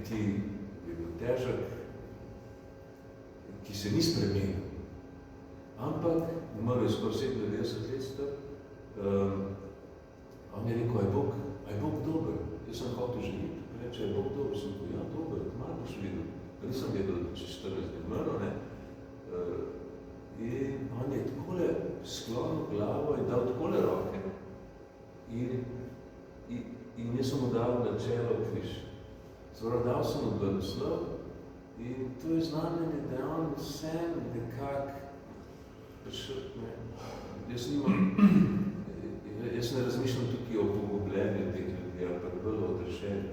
ki je bil težek, ki se ni spremenil. Ampak, umrl je skoraj 97 let star, on je rekel, a je Bog dober? Jaz sem hotel živeti, reče, je Bog dober? Sem rekel, ja, dober, malo boš videl. Nisem vedel, da če 40 je umrl, In on je takole sklonil glavo in dal takole roke in jaz sem mu dal na čelo križ. Zdaj, dal sem mu blagoslov in to je znamenje, da on vsem nekako prišel. Jaz ne razmišljam tukaj o pogubljenju teh ljudi, ampak bolj o odrešenju.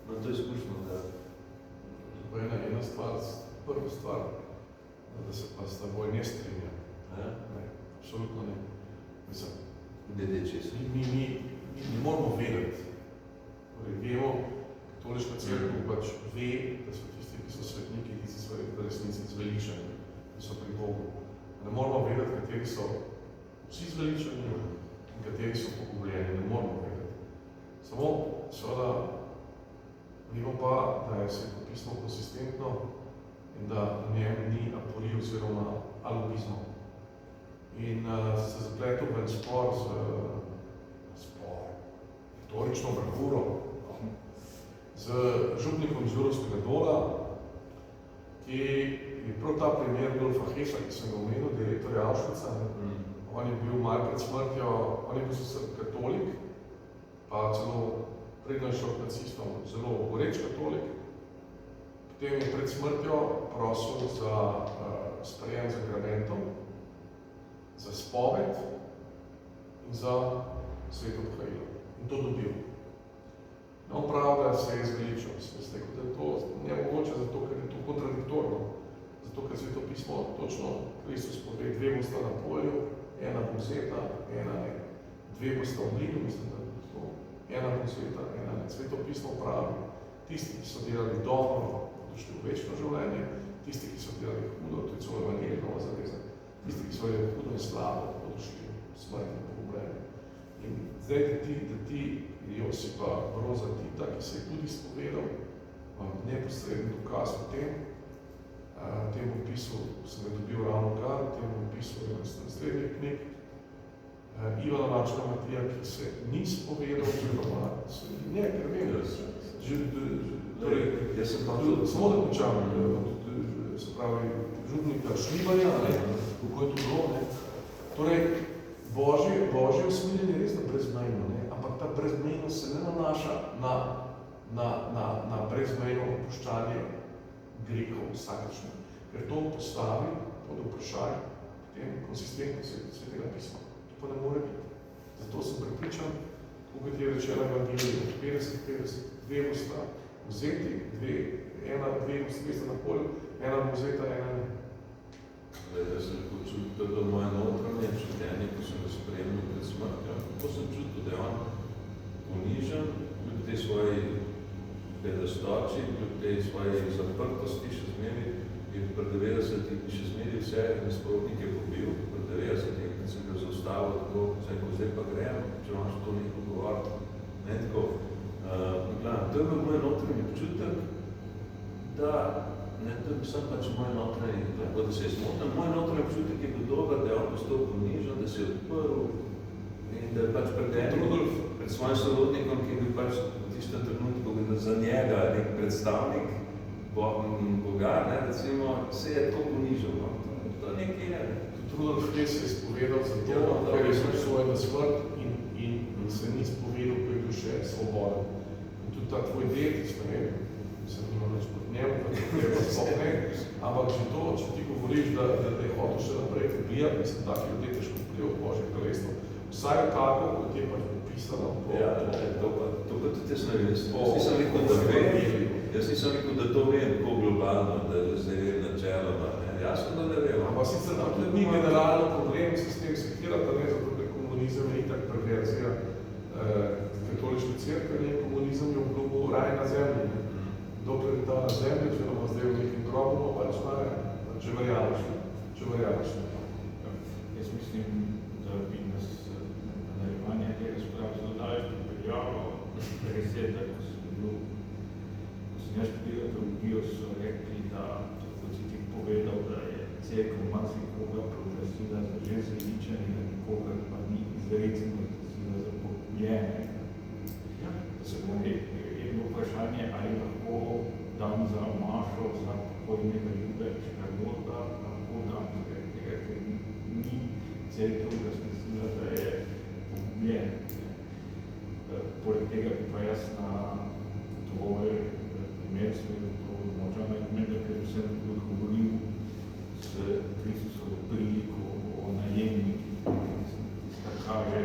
No, to je izkušnjo, da... To je ena stvar, prva stvar, da se pa s teboj ne strinja. Ne, absolutno ne. Mislim, glede česa. Mi ne moramo vedeti. Vemo, katoliška cerkev pač ve, da so tisti, ki so svetniki, ki so v resnici zveličani, ki so pri Bogu. Ne moramo vedeti, kateri so vsi zveličani in kateri so pogubljeni. Ne moramo vedeti. Samo, seveda, vemo pa, da je svetopismo konsistentno in da v njem ni aporij oziroma alogizmov. In se zapletel v en spor retorično bravuro z župnikom iz Jurovskega Dola, ki je prav ta primer Adolfa Heša, ki sem ga omenil, direktorja Auschwitza. On je bil malo pred smrtjo, on je bil sicer katolik, pa celo predno je šel k nacistom, zelo goreč katolik. Potem je pred smrtjo prosil za sprejem zakramentov, za spoved in za sveto pokrajilo. In to dobil. On pravi, da se je izveličal. Sem rekel, da je to nemogoče, zato ker je to kontradiktorno. Zato ker svetopismo točno Kristus pove, 2 bosta na polju, 1 bo vzeta, 1 ne. 2 bosta v mlinu, mislim, da je to. 1 bo vzeta, 1 ne. Svetopismo pravi, tisti, ki so delali dobro, bodo šli v večno življenje, tisti, ki so delali hudo, to je celo evangelij nova zaveza, tisti, ki so delali hudo in slabo, bodo šli v smrti in pogubljeni. In zdaj, da ti Josipa Broza Tita, ki se je tudi spovedal, imam neposreden dokaz o tem opisu, sem ga dobil ravno kar, v tem opisu je srednjih knjig, Ivana Mačka Matija, ki se ni spovedal, oziroma se ne, ker vem, samo da končam, se pravi, župnika Šlibanja, kako je to bilo, torej, Božje usmiljenje je res na brezmejno, ampak ta brezmejnost se ne nanaša na brezmejno opuščanje grehov vsakršne, ker to postavi pod vprašanje potem konsistentnosti svetega pisma. To pa ne more biti. Zato sem prepričan, kot je rečeno Evangelij, 50-50, dve bosta vzeti, dve bosta na polju, ena bo vzeta, ena ne. Jaz sem počutil, da moje notranje življenje, ko sem ga spremljal pred smrtjo, ko sem čutil, da je on ponižen, kljub tej svoji bedastoči, kljub tej svoji zaprtosti, še zmeri, je pri 90-ih še zmeri vse nasprotnike pobil, pri 90-ih, kad sem ga zaustavil tako, zdaj pa grem, če imaš to nekaj govoriti, ne tako. To je bil moj notranji občutek, da ne, to je sam pač moj notranji, da se je smotil. Moj notranji občutek je bil dober, da je on postal ponižen, da se je odprl in da je pač pred svojim sorodnikom, ki je bil pač v tistem trenutku za njega nek predstavnik Boga, ne, recimo, se je tako ponižal. No? To nekaj je. Rudolf Hess se je spovedal za to, ker je svoj na smrt in se ni spovedal, ko je bil še svoboden. In tudi ta tvoj dedic, ne vem, se nima več pod njemu, da je pa sploh ne, ampak že to, če ti govoriš, da je hotel še naprej pobijati, mislim, taki ljudje težko prijo v Božje kraljestvo. Vsaj tako, kot je pač popisano. To pa tudi jaz ne vem. Jaz nisem rekel, da to vem tako globalno, da zdaj vem načeloma. Jasno, da ne vem. Ampak sicer tudi ni generalno problem, se s tem sekirata, ne, zato ker komunizem je itak perverzija katolične cerkve, in komunizem je obljubil raj na zemlji. Dokler je ta na zemlji, oziroma zdaj v nekim grobu, pač ne, če verjameš. Jaz mislim, da bi nas nadaljevanje tega spravo zelo daleč pripeljalo, res je, da ko sem jaz študiral teologijo, so rekli, da povedal, da je cerkev marsikoga proglasila za že zaličenje, da nikogar pa ni izrecno proglasila za pogubljenega. Da se pravi, je bilo vprašanje, ali lahko dam za mašo za pokojnega Ljubečka Lorda, lahko dam zaradi tega, ker ni cerkev proglasila, da je pogubljen. Poleg tega bi pa jaz na tvoj primer svojega močan argument, da ker sem govoril s Kristusovo priliko o najemnikih, tista kaže,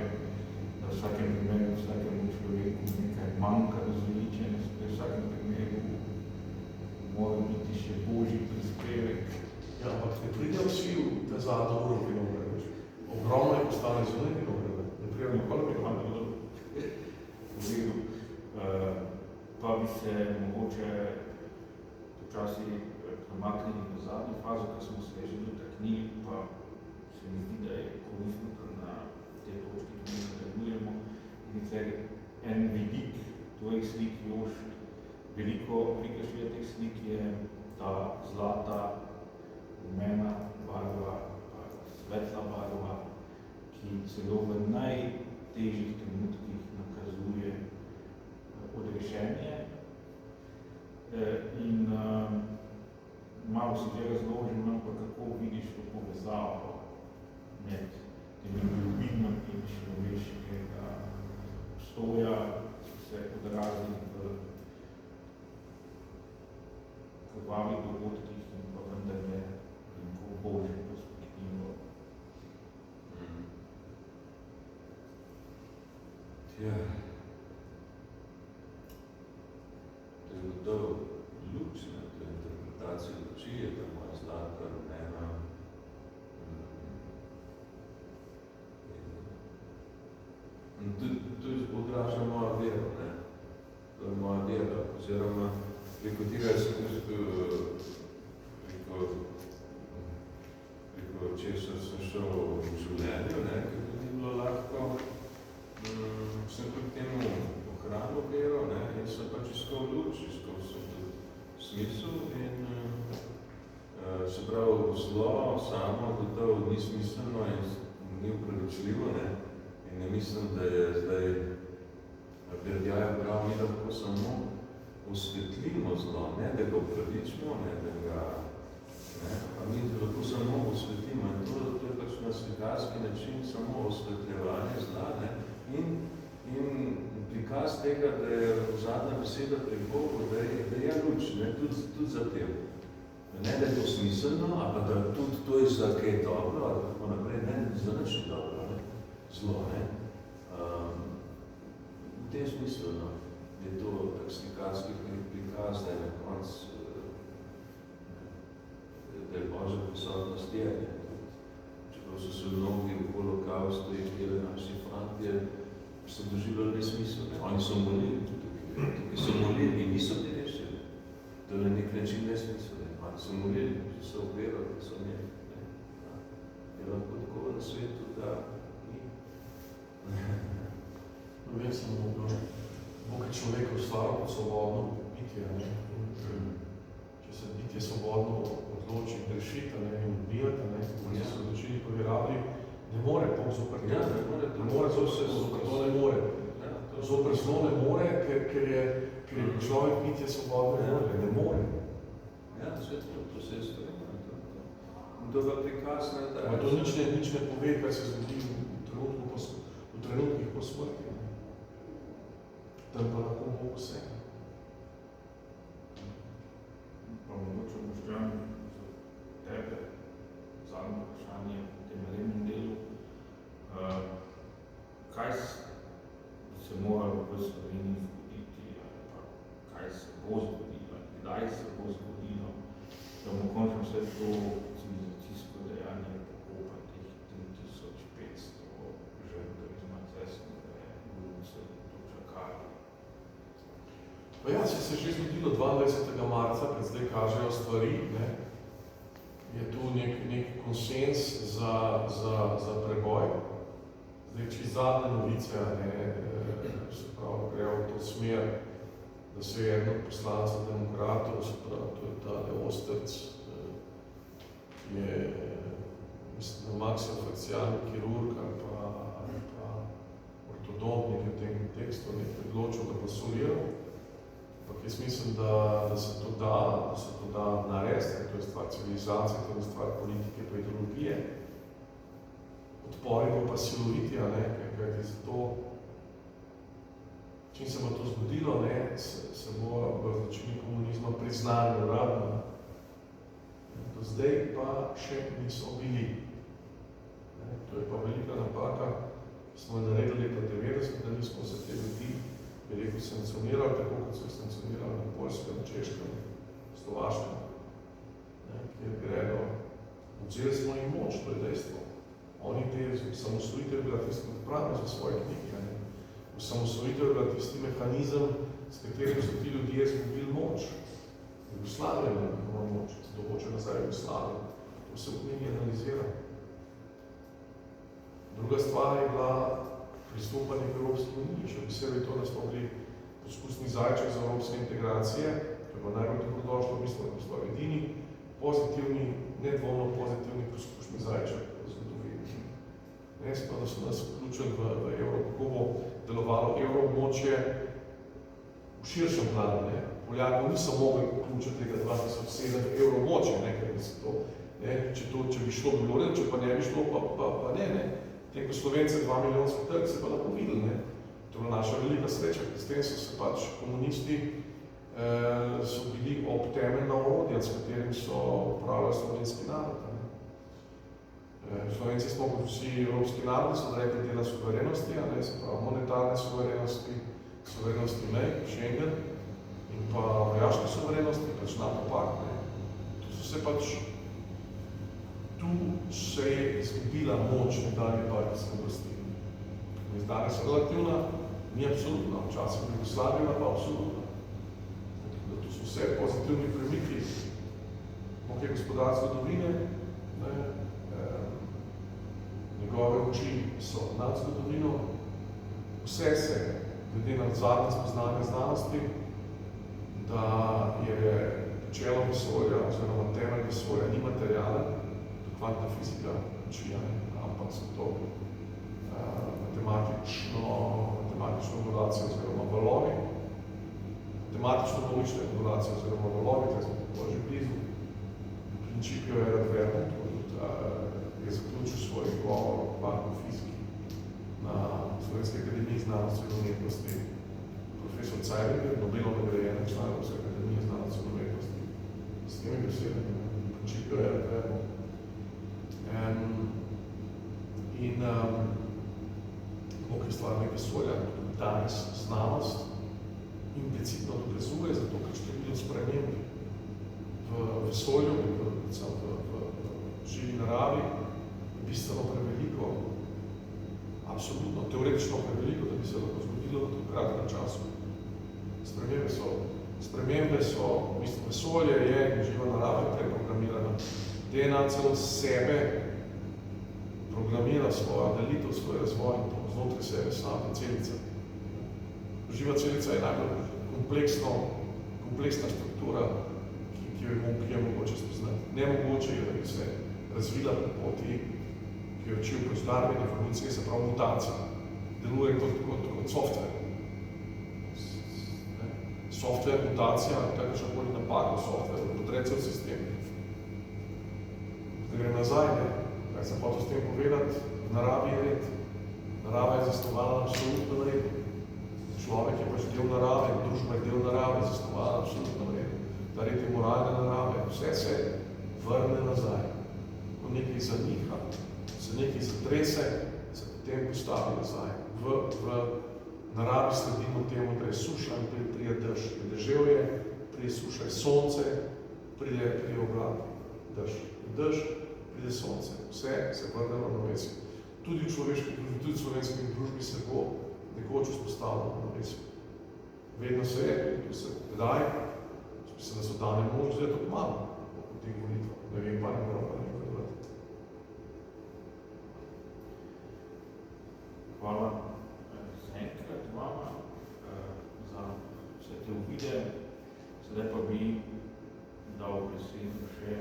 da v vsakem primeru, vsakemu človeku nekaj manjka do zveličenja, v vsakem primeru mora biti še božji prispevek. Ja, ampak ne pridejo vsi v te zadnje vinograde. Ogromno je postane zunaj vinograde. Ne pridejo nikoli vinograde. Pa bi se mogoče počasi premaknili v zadnjo fazo, ko smo se že dotaknili, pa se mi zdi, da je koristno, da na te točki tudi nadaljujemo. In en vidik tvojih slik, Jož, veliko teh slik je ta zlata, rumena barva, svetla barva, ki celo v najtežjih trenutkih nakazuje odrešenje. In malo si že razložil, pa kako vidiš to povezavo med temi ljubidnimi človeškega obstoja, ki se odrazi v krvavih dogodkih in pa vendarle neko božjo perspektivo. Ja. To je gotovo luč, ne, to je interpretacija luči, je ta moja zlata, rumena. In to odraža moja vera, ne. To je moja vera, oziroma preko tega sem preko česar sem šel v življenju, ne, ker to ni bilo lahko, sem prek temu ohranil vero, ne, in sem pač iskal luč, iskal sem tudi smisel in se pravi, zlo samo gotovo ni smiselno in ni upravičljivo, ne, in ne mislim, da je zdaj Berdjajev prav, mi lahko samo osvetlimo zlo, ne, da ga upravičimo, ne, da ga, ne, pa mi lahko samo osvetlimo in to je pač na slikarski način samo osvetljevanje zla, ne, in prikaz tega, da je zadnja beseda pri Bogu, da je luč, ne, tudi za tem. Ne, da je to smiselno, ali pa da tudi to je za kaj dobro, ali tako naprej, ne, za nič je dobro, ne, zlo, ne. V tem smislu, no, je to tak slikarski prikaz, da je na konc, da je Božja prisotnost je, ne. Čeprav so se mnogi v holokaustu in tele naši fantje so doživljali nesmisel, ne. Oni so molili tudi, tukaj so molili in niso bili rešili. To je na nek način nesmisel, ne. Oni so molili, so se obverali, da so njeli, ne. Je lahko tako na svetu, da ni. Vem samo, Bog je človeka ustvaril kot svobodno bitje, ne. Če se bitje svobodno odloči grešiti, ne, in ubijati, ne, ko so se odločili, ko bi rabili, ne more Bog zoper to. Ne more zoper to, ne more. Zoper zlo ne more, ker je človek bitje svobodne volje, ne more. Ja, to se je storilo. In to ga prikaz ne da. To nič ne pove, kaj se zgodi v trenutkih po smrti. Tam pa lahko Bog vse. Pa mogoče Boštjan za tebe, zadnje vprašanje v tem rednem delu. Kaj se mora v Sloveniji zgoditi, ali pa kaj se bo zgodilo, kdaj se bo zgodilo, da bomo končno vse to civilizacijsko dejanje pokopa teh 3500 žrtev izmed cestnega ulice dočakali. Pa ja, se je že zgodilo 22. marca, pred zdaj kažejo stvari, ne. Je tu nek konsens za preboj. Zdaj, če zadnje novice, ne, se pravi, grejo v to smer, da se je eno poslancev demokratov, se pravi, to je tale Osterc, je, mislim, maksilofacialni kirurg ali pa ortodontnik v tem kontekstu nekaj odločil, da bo soliral. Ampak jaz mislim, da se to da narediti, to je stvar civilizacije, to je stvar politike pa ideologije. Odpori bo pa siloviti, ne, kajti zato, čim se bo to zgodilo, ne, se bo v zločini komunizma priznali uradno. Do zdaj pa še niso bili. Ne, to je pa velika napaka, ki smo naredili leta 90, da nismo se te ljudi, bi rekel, sankcionirali, tako kot so sankcionirali na Poljskem, na Češkem, Slovaškem, kjer gredo. Vzeli smo jim moč, to je dejstvo. Oni te samosvojitev je bila tisto, kot pravijo za svoje knjige. Samosvojitev je bila tisti mehanizem, s katerim so ti ljudje izgubili moč. Jugoslavija je bila moč, da hoče nazaj Jugoslavijo. To se v knjigi analizira. Druga stvar je bila pristopanje k Evropski uniji, še posebej to, da smo bili poskusni zajček za evropske integracije, to je pa najbolj dobrodošlo, mi smo edini pozitivni, nedvomno pozitivni poskusni zajček v zgodovini. Ne, da so nas vključili v evro, kako bo delovalo evroobmočje v širšem planu. Ne. Poljakov niso mogli vključiti tega 2007 v evroobmočje, ker bi se to, ne, če bi šlo, bi bilo red, če pa ne bi šlo, pa ne. Ko Slovence 2 milijonski trg se pa lahko videli, ne. To je naša velika sreča, s tem so se pač komunisti so bili ob temeljna orodja, s katerim so upravljali slovenski narod. Slovenci smo kot vsi evropski narodi, so rekli dela suverenosti, ne, se pravi monetarne suverenosti mej, Schengen in pa vojaške suverenosti, pač NATO pakt, ne. Tu se je izgubila moč nekdanje partijske oblasti. Danes je relativna, ni absolutna, včasih v Jugoslaviji pa absolutna. Tu so vse pozitivni premiki, nekaj gospodarske zgodovine, njegove oči so nad zgodovino, vse se, glede na zadnje spoznanje znanosti, da je načelo vesolja oziroma temelj vesolja ni materialen, kvantna fizika učija, ampak so to matematično modulacijo oziroma valovi, matematično-logične modulacije oziroma valovi, kaj smo tako že blizu. Principio je Radvernet, je zaključil svoj govor o kvantni fiziki na Slovenski akademiji znanosti in umetnosti. Profesor Cajlinger, Nobelov nagrajenec član Slovenske akademije znanosti in umetnosti. S temi besedami odločitev je verbo. In je stvar vesolja, danes znanost implicitno dokazuje, zato ker število sprememb v vesolju in v živi naravi je bistveno preveliko, absolutno, teoretično preveliko, da bi se lahko zgodilo v tem kratkem času. Spremembe so, vesolje je in živa narava je preprogramirana. DNA celo sebe programira svojo delitev, svoj razvoj in to znotraj sebe sama celica. Živa celica je najbolj kompleksna struktura, ki je mogoče spoznati. Nemogoče je, da bi se razvila po poti, ki je učil pri Darwin evolucije, se pravi mutacija. Deluje kot software. Software mutacija, takšna bolj napaka v software, potrece v sistemu. Gre nazaj, ne? Kaj sem hotel s tem povedati, v naravi je red. Narava je zasnovala absolutno red. Človek je pač del narave, družba je del narave, zasnovala absolutno red. Ta red je moralne narave, vse se vrne nazaj. Ko nekaj zaniha, se nekaj zatrese, se potem postavi nazaj. V naravi sledimo temu, da je suša in pride dež. Je deževje, pride suša, je sonce, pride oblak, dež. Dež, pride sonce. Vse se vrne na ravnovesje. Tudi v človeški družbi, tudi v slovenski družbi se bo nekoč vzpostavljalo na ravnovesje. Vedno se je, tu se kdaj, mislim, da so dane moč, zdaj je to malo v teh volitvah. Ne vem, pa ne moram pa nekaj dodati. Hvala zaenkrat vama za vse te uvide. Sedaj pa bi dal besedo še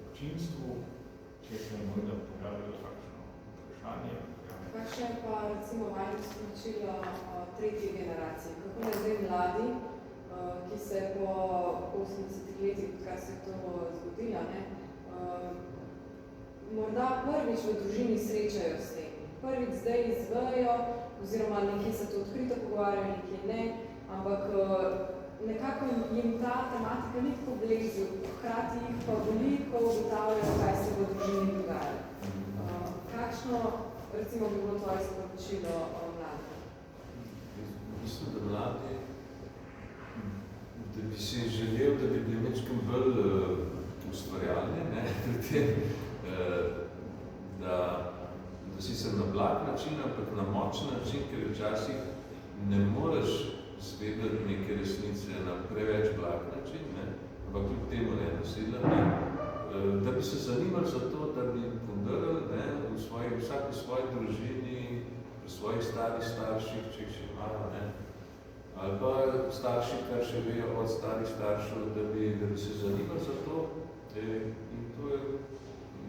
občinstvu, če se je morda pojavilo kakšno vprašanje. Kakšno je pa recimo vajno sporočilo tretje generacije? Kako ne zdaj mladi, ki se po 80 letih, odkar se je to zgodilo, morda prvič v družini srečajo s tem. Prvič zdaj izvejo, oziroma nekje se to odkrito pogovarjajo, nekje ne, ampak nekako jim ta tematika ni tako blizu, hkrati jih pa veliko ugotavljajo, kaj se v družini dogaja. Kakšno, recimo, bi bilo tvoje sporočilo mladih? Mislim, da mladi, da bi si želel, da bi bili nekaj bolj ustvarjalni, pri tem, da sicer na blag način, ampak na močen način, ker včasih ne moreš zvedeti neke resnice na preveč blag način, ampak kljub temu ne nasilen, da bi se zanimali za to, da bi podarili vsak v svoji družini, pri svojih starih starših, če jih še imajo, ali pa starši, kar še vejo od starih staršev, da bi se zanimali za to, in to je,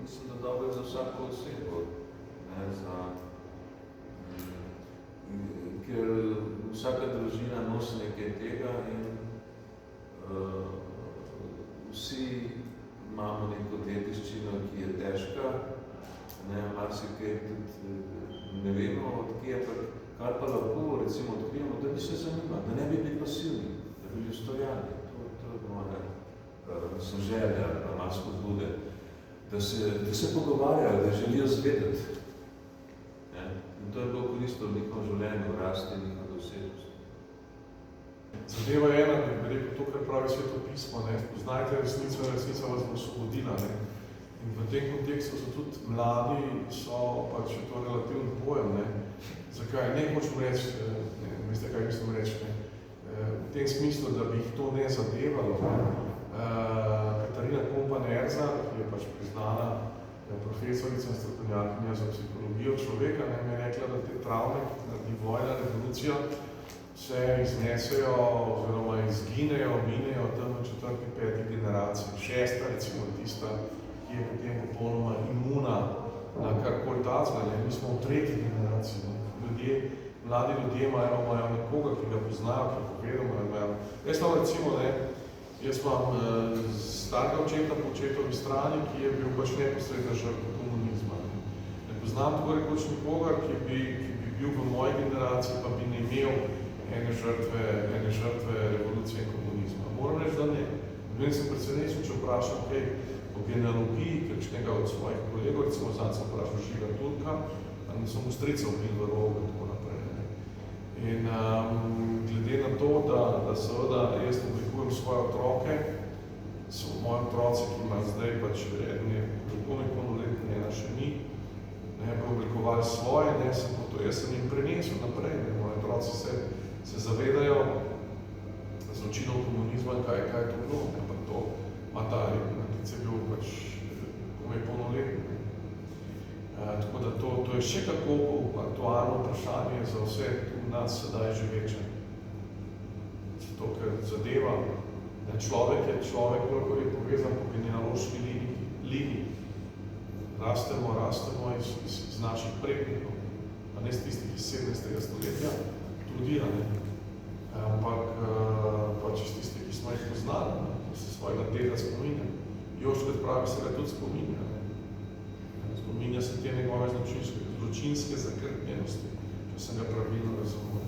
mislim, da dobro za vsako osebo, ker vsaka družina nosi nekaj tega in vsi imamo neko dediščino, ki je težka, marsikaj tudi ne vemo odkje, kar pa lahko recimo odkrijemo, da bi se zanimali, da ne bi bili pasivni, da bi bili ustvarjalni. To je moja želja, malo spodbude, da se pogovarjajo, da želijo zvedeti. In to je bilo koristilo v njihovem življenju, rasti in njihove osebnosti. Zadeva je ena, da bi rekel to, kar pravi Sveto pismo, poznajte resnico in resnica vas bo osvobodila. In v tem kontekstu so tudi mladi, pač je to relativno pojem. Zakaj? Ne hočem reči, veste, kaj mislim reči, v tem smislu, da bi jih to ne zadevalo. Katarina Kompan-Erza, ki je pač priznana profesorica in strokovnjakinja za psihologijo človeka, mi je rekla, da te travme, ki naredi vojna, revolucija, se iznesejo oziroma izginejo, minejo tam v 4., 5. generaciji. 6. recimo tista, ki je potem popolnoma imuna na karkoli tazga. Mi smo v 3. generaciji. Mladi ljudje imajo nekoga, ki ga poznajo, ki povedo. Jaz tam recimo, jaz imam starega očeta po očetovi strani, ki je bil pač neposredna žrtva komunizma. Ne poznam tako rekoč nikogar, ki bi bil v moji generaciji, pa bi ne imel ene žrtve revolucije in komunizma. Moram reči, da ne. Sem presenečen, če vprašam, po genealogiji kakšnega od svojih kolegov, recimo zdaj sem vprašal Žiga Turka, ali so mu strica ubili v rogu in tako naprej. Ne. In glede na to, da seveda jaz oblikujem svoje otroke, so moji otroci, ki imajo zdaj pač eden je komaj polnoletni, ena še ni, ne, pa oblikovali svoje, ne, jaz sem jim prenesel naprej, ne, moji otroci se zavedajo zločinov komunizma, kaj je to bilo, ne, pa to ima ta Matic je bil pač komaj polnoletni. Tako da to je še kako aktualno vprašanje za vse tudi nas sedaj živeče. Zato, ker zadeva, ne, človek je povezan po genealoški liniji. Rastemo iz naših prednikov, pa ne z tistih iz 17. stoletja, tudi, ne, ampak pač iz tistih, ki smo jih poznali, ne, ki se svojega dela spominja. Joškrat pravi, se ga tudi spominja. Ne. Spominja se te njegove zločinske zakrnjenosti, če sem ga pravilno razumel.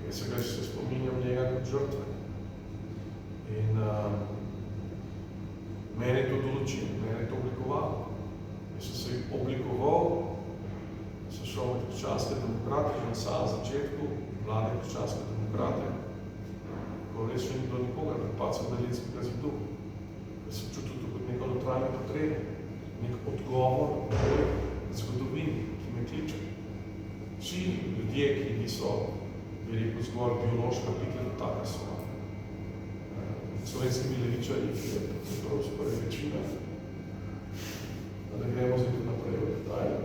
Jaz se spominjam njega kot žrtve. In mene je to določil, mene je to oblikoval. Jaz sem se oblikoval, sem šel med krščanske demokrate, že na samem začetku, mlade krščanske demokrate, ko res še ni bilo nikoga, pred padcem Berlinskega zidu. Jaz sem čutil to kot neko notranje potrebe, nek odgovor na zgodovini, ki me kliče. Vsi ljudje, ki niso, bi rekel, zgolj biološka bitja, do taka so. Slovenskimi levičarji, ki je pravzaprav večina. Da gremo zdaj tudi naprej v detalje,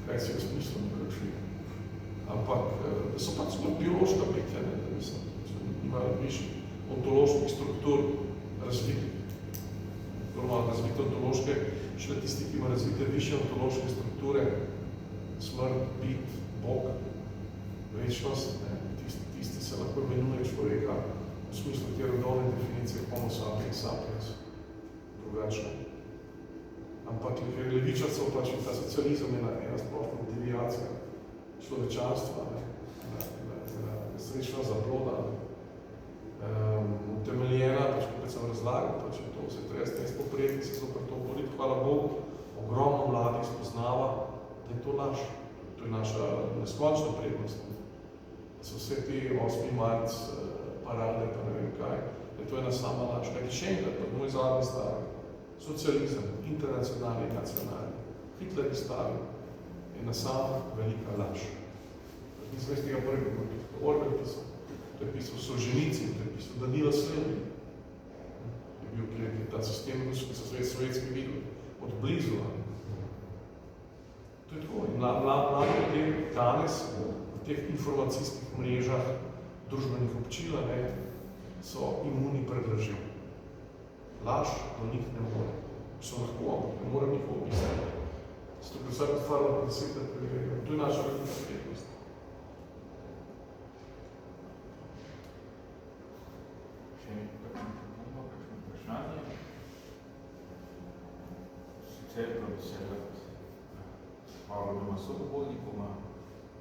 kaj si jaz mislim, kakšni. Ampak, da so pač zgolj biološka bitja, ne, da mislim, imajo višji ontoloških struktur razvitih. Normalno razvite ontološke, šele tisti, ki ima razvite višje ontološke strukture, smrt, bit, Bog, večnost, ne, tisti se lahko imenuje človeka, v smislu te rodovne definicije homo sapiens sapiens, drugačno. Ampak levičarcev pač ta socializem je ena splošna deviacija človečanstva, nesrečna zabloda, utemeljena, pač kot sem razlagal, pač to vse treste izpoprednice so pa to boriti, hvala Bogu, ogromno mladih spoznava, da je to naš, to je naša neskončna prednost. Da so vse te 8. marc, parade, pa ne vem kaj, da je to ena sama laž. Kajti še enkrat, pa moj zadnji stavek, socializem, internacionalni in nacionalni, Hitler je stavil, je ena sama velika laž. Nisem iz tega prvega pisal, Orwell pisal, to je pisal Solženicin, to je pisal Danilo Slevin. Je bil, ki je ta sistem ruski, so sovjetski videli, od blizu. To je tako. In mladi ljudje danes v teh informacijskih mrežah družbenih občila, ne, so imuni pred lažjo. Laž do njih ne more. So lahko, ne more njih opisati. Zato, ker vsaka stvar lahko desetkrat preverjamo. To je naša velika prednost. Še kakšno vprašanje? Sicer pa bi se rad Pavloma sogovornikoma,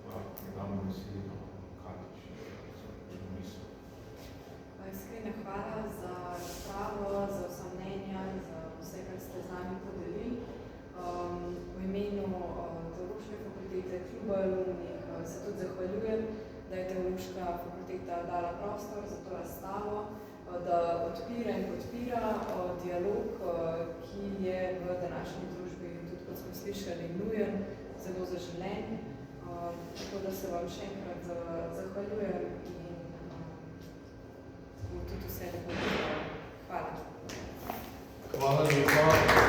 pa predamo besedo Katič. Iskrena hvala za razpravo, za vsa mnenja, za vse, kar ste z nami podelili. V imenu Teološke fakultete, kluba alumnih, se tudi zahvaljujem, da je Teološka fakulteta dala prostor za to razstavo, da odpira in podpira dialog, ki je v današnji družbi, tudi kot smo slišali, nujen, zelo zaželen. Tako da se vam še enkrat zahvaljujem in tudi vse lepo. Hvala. Hvala lepa.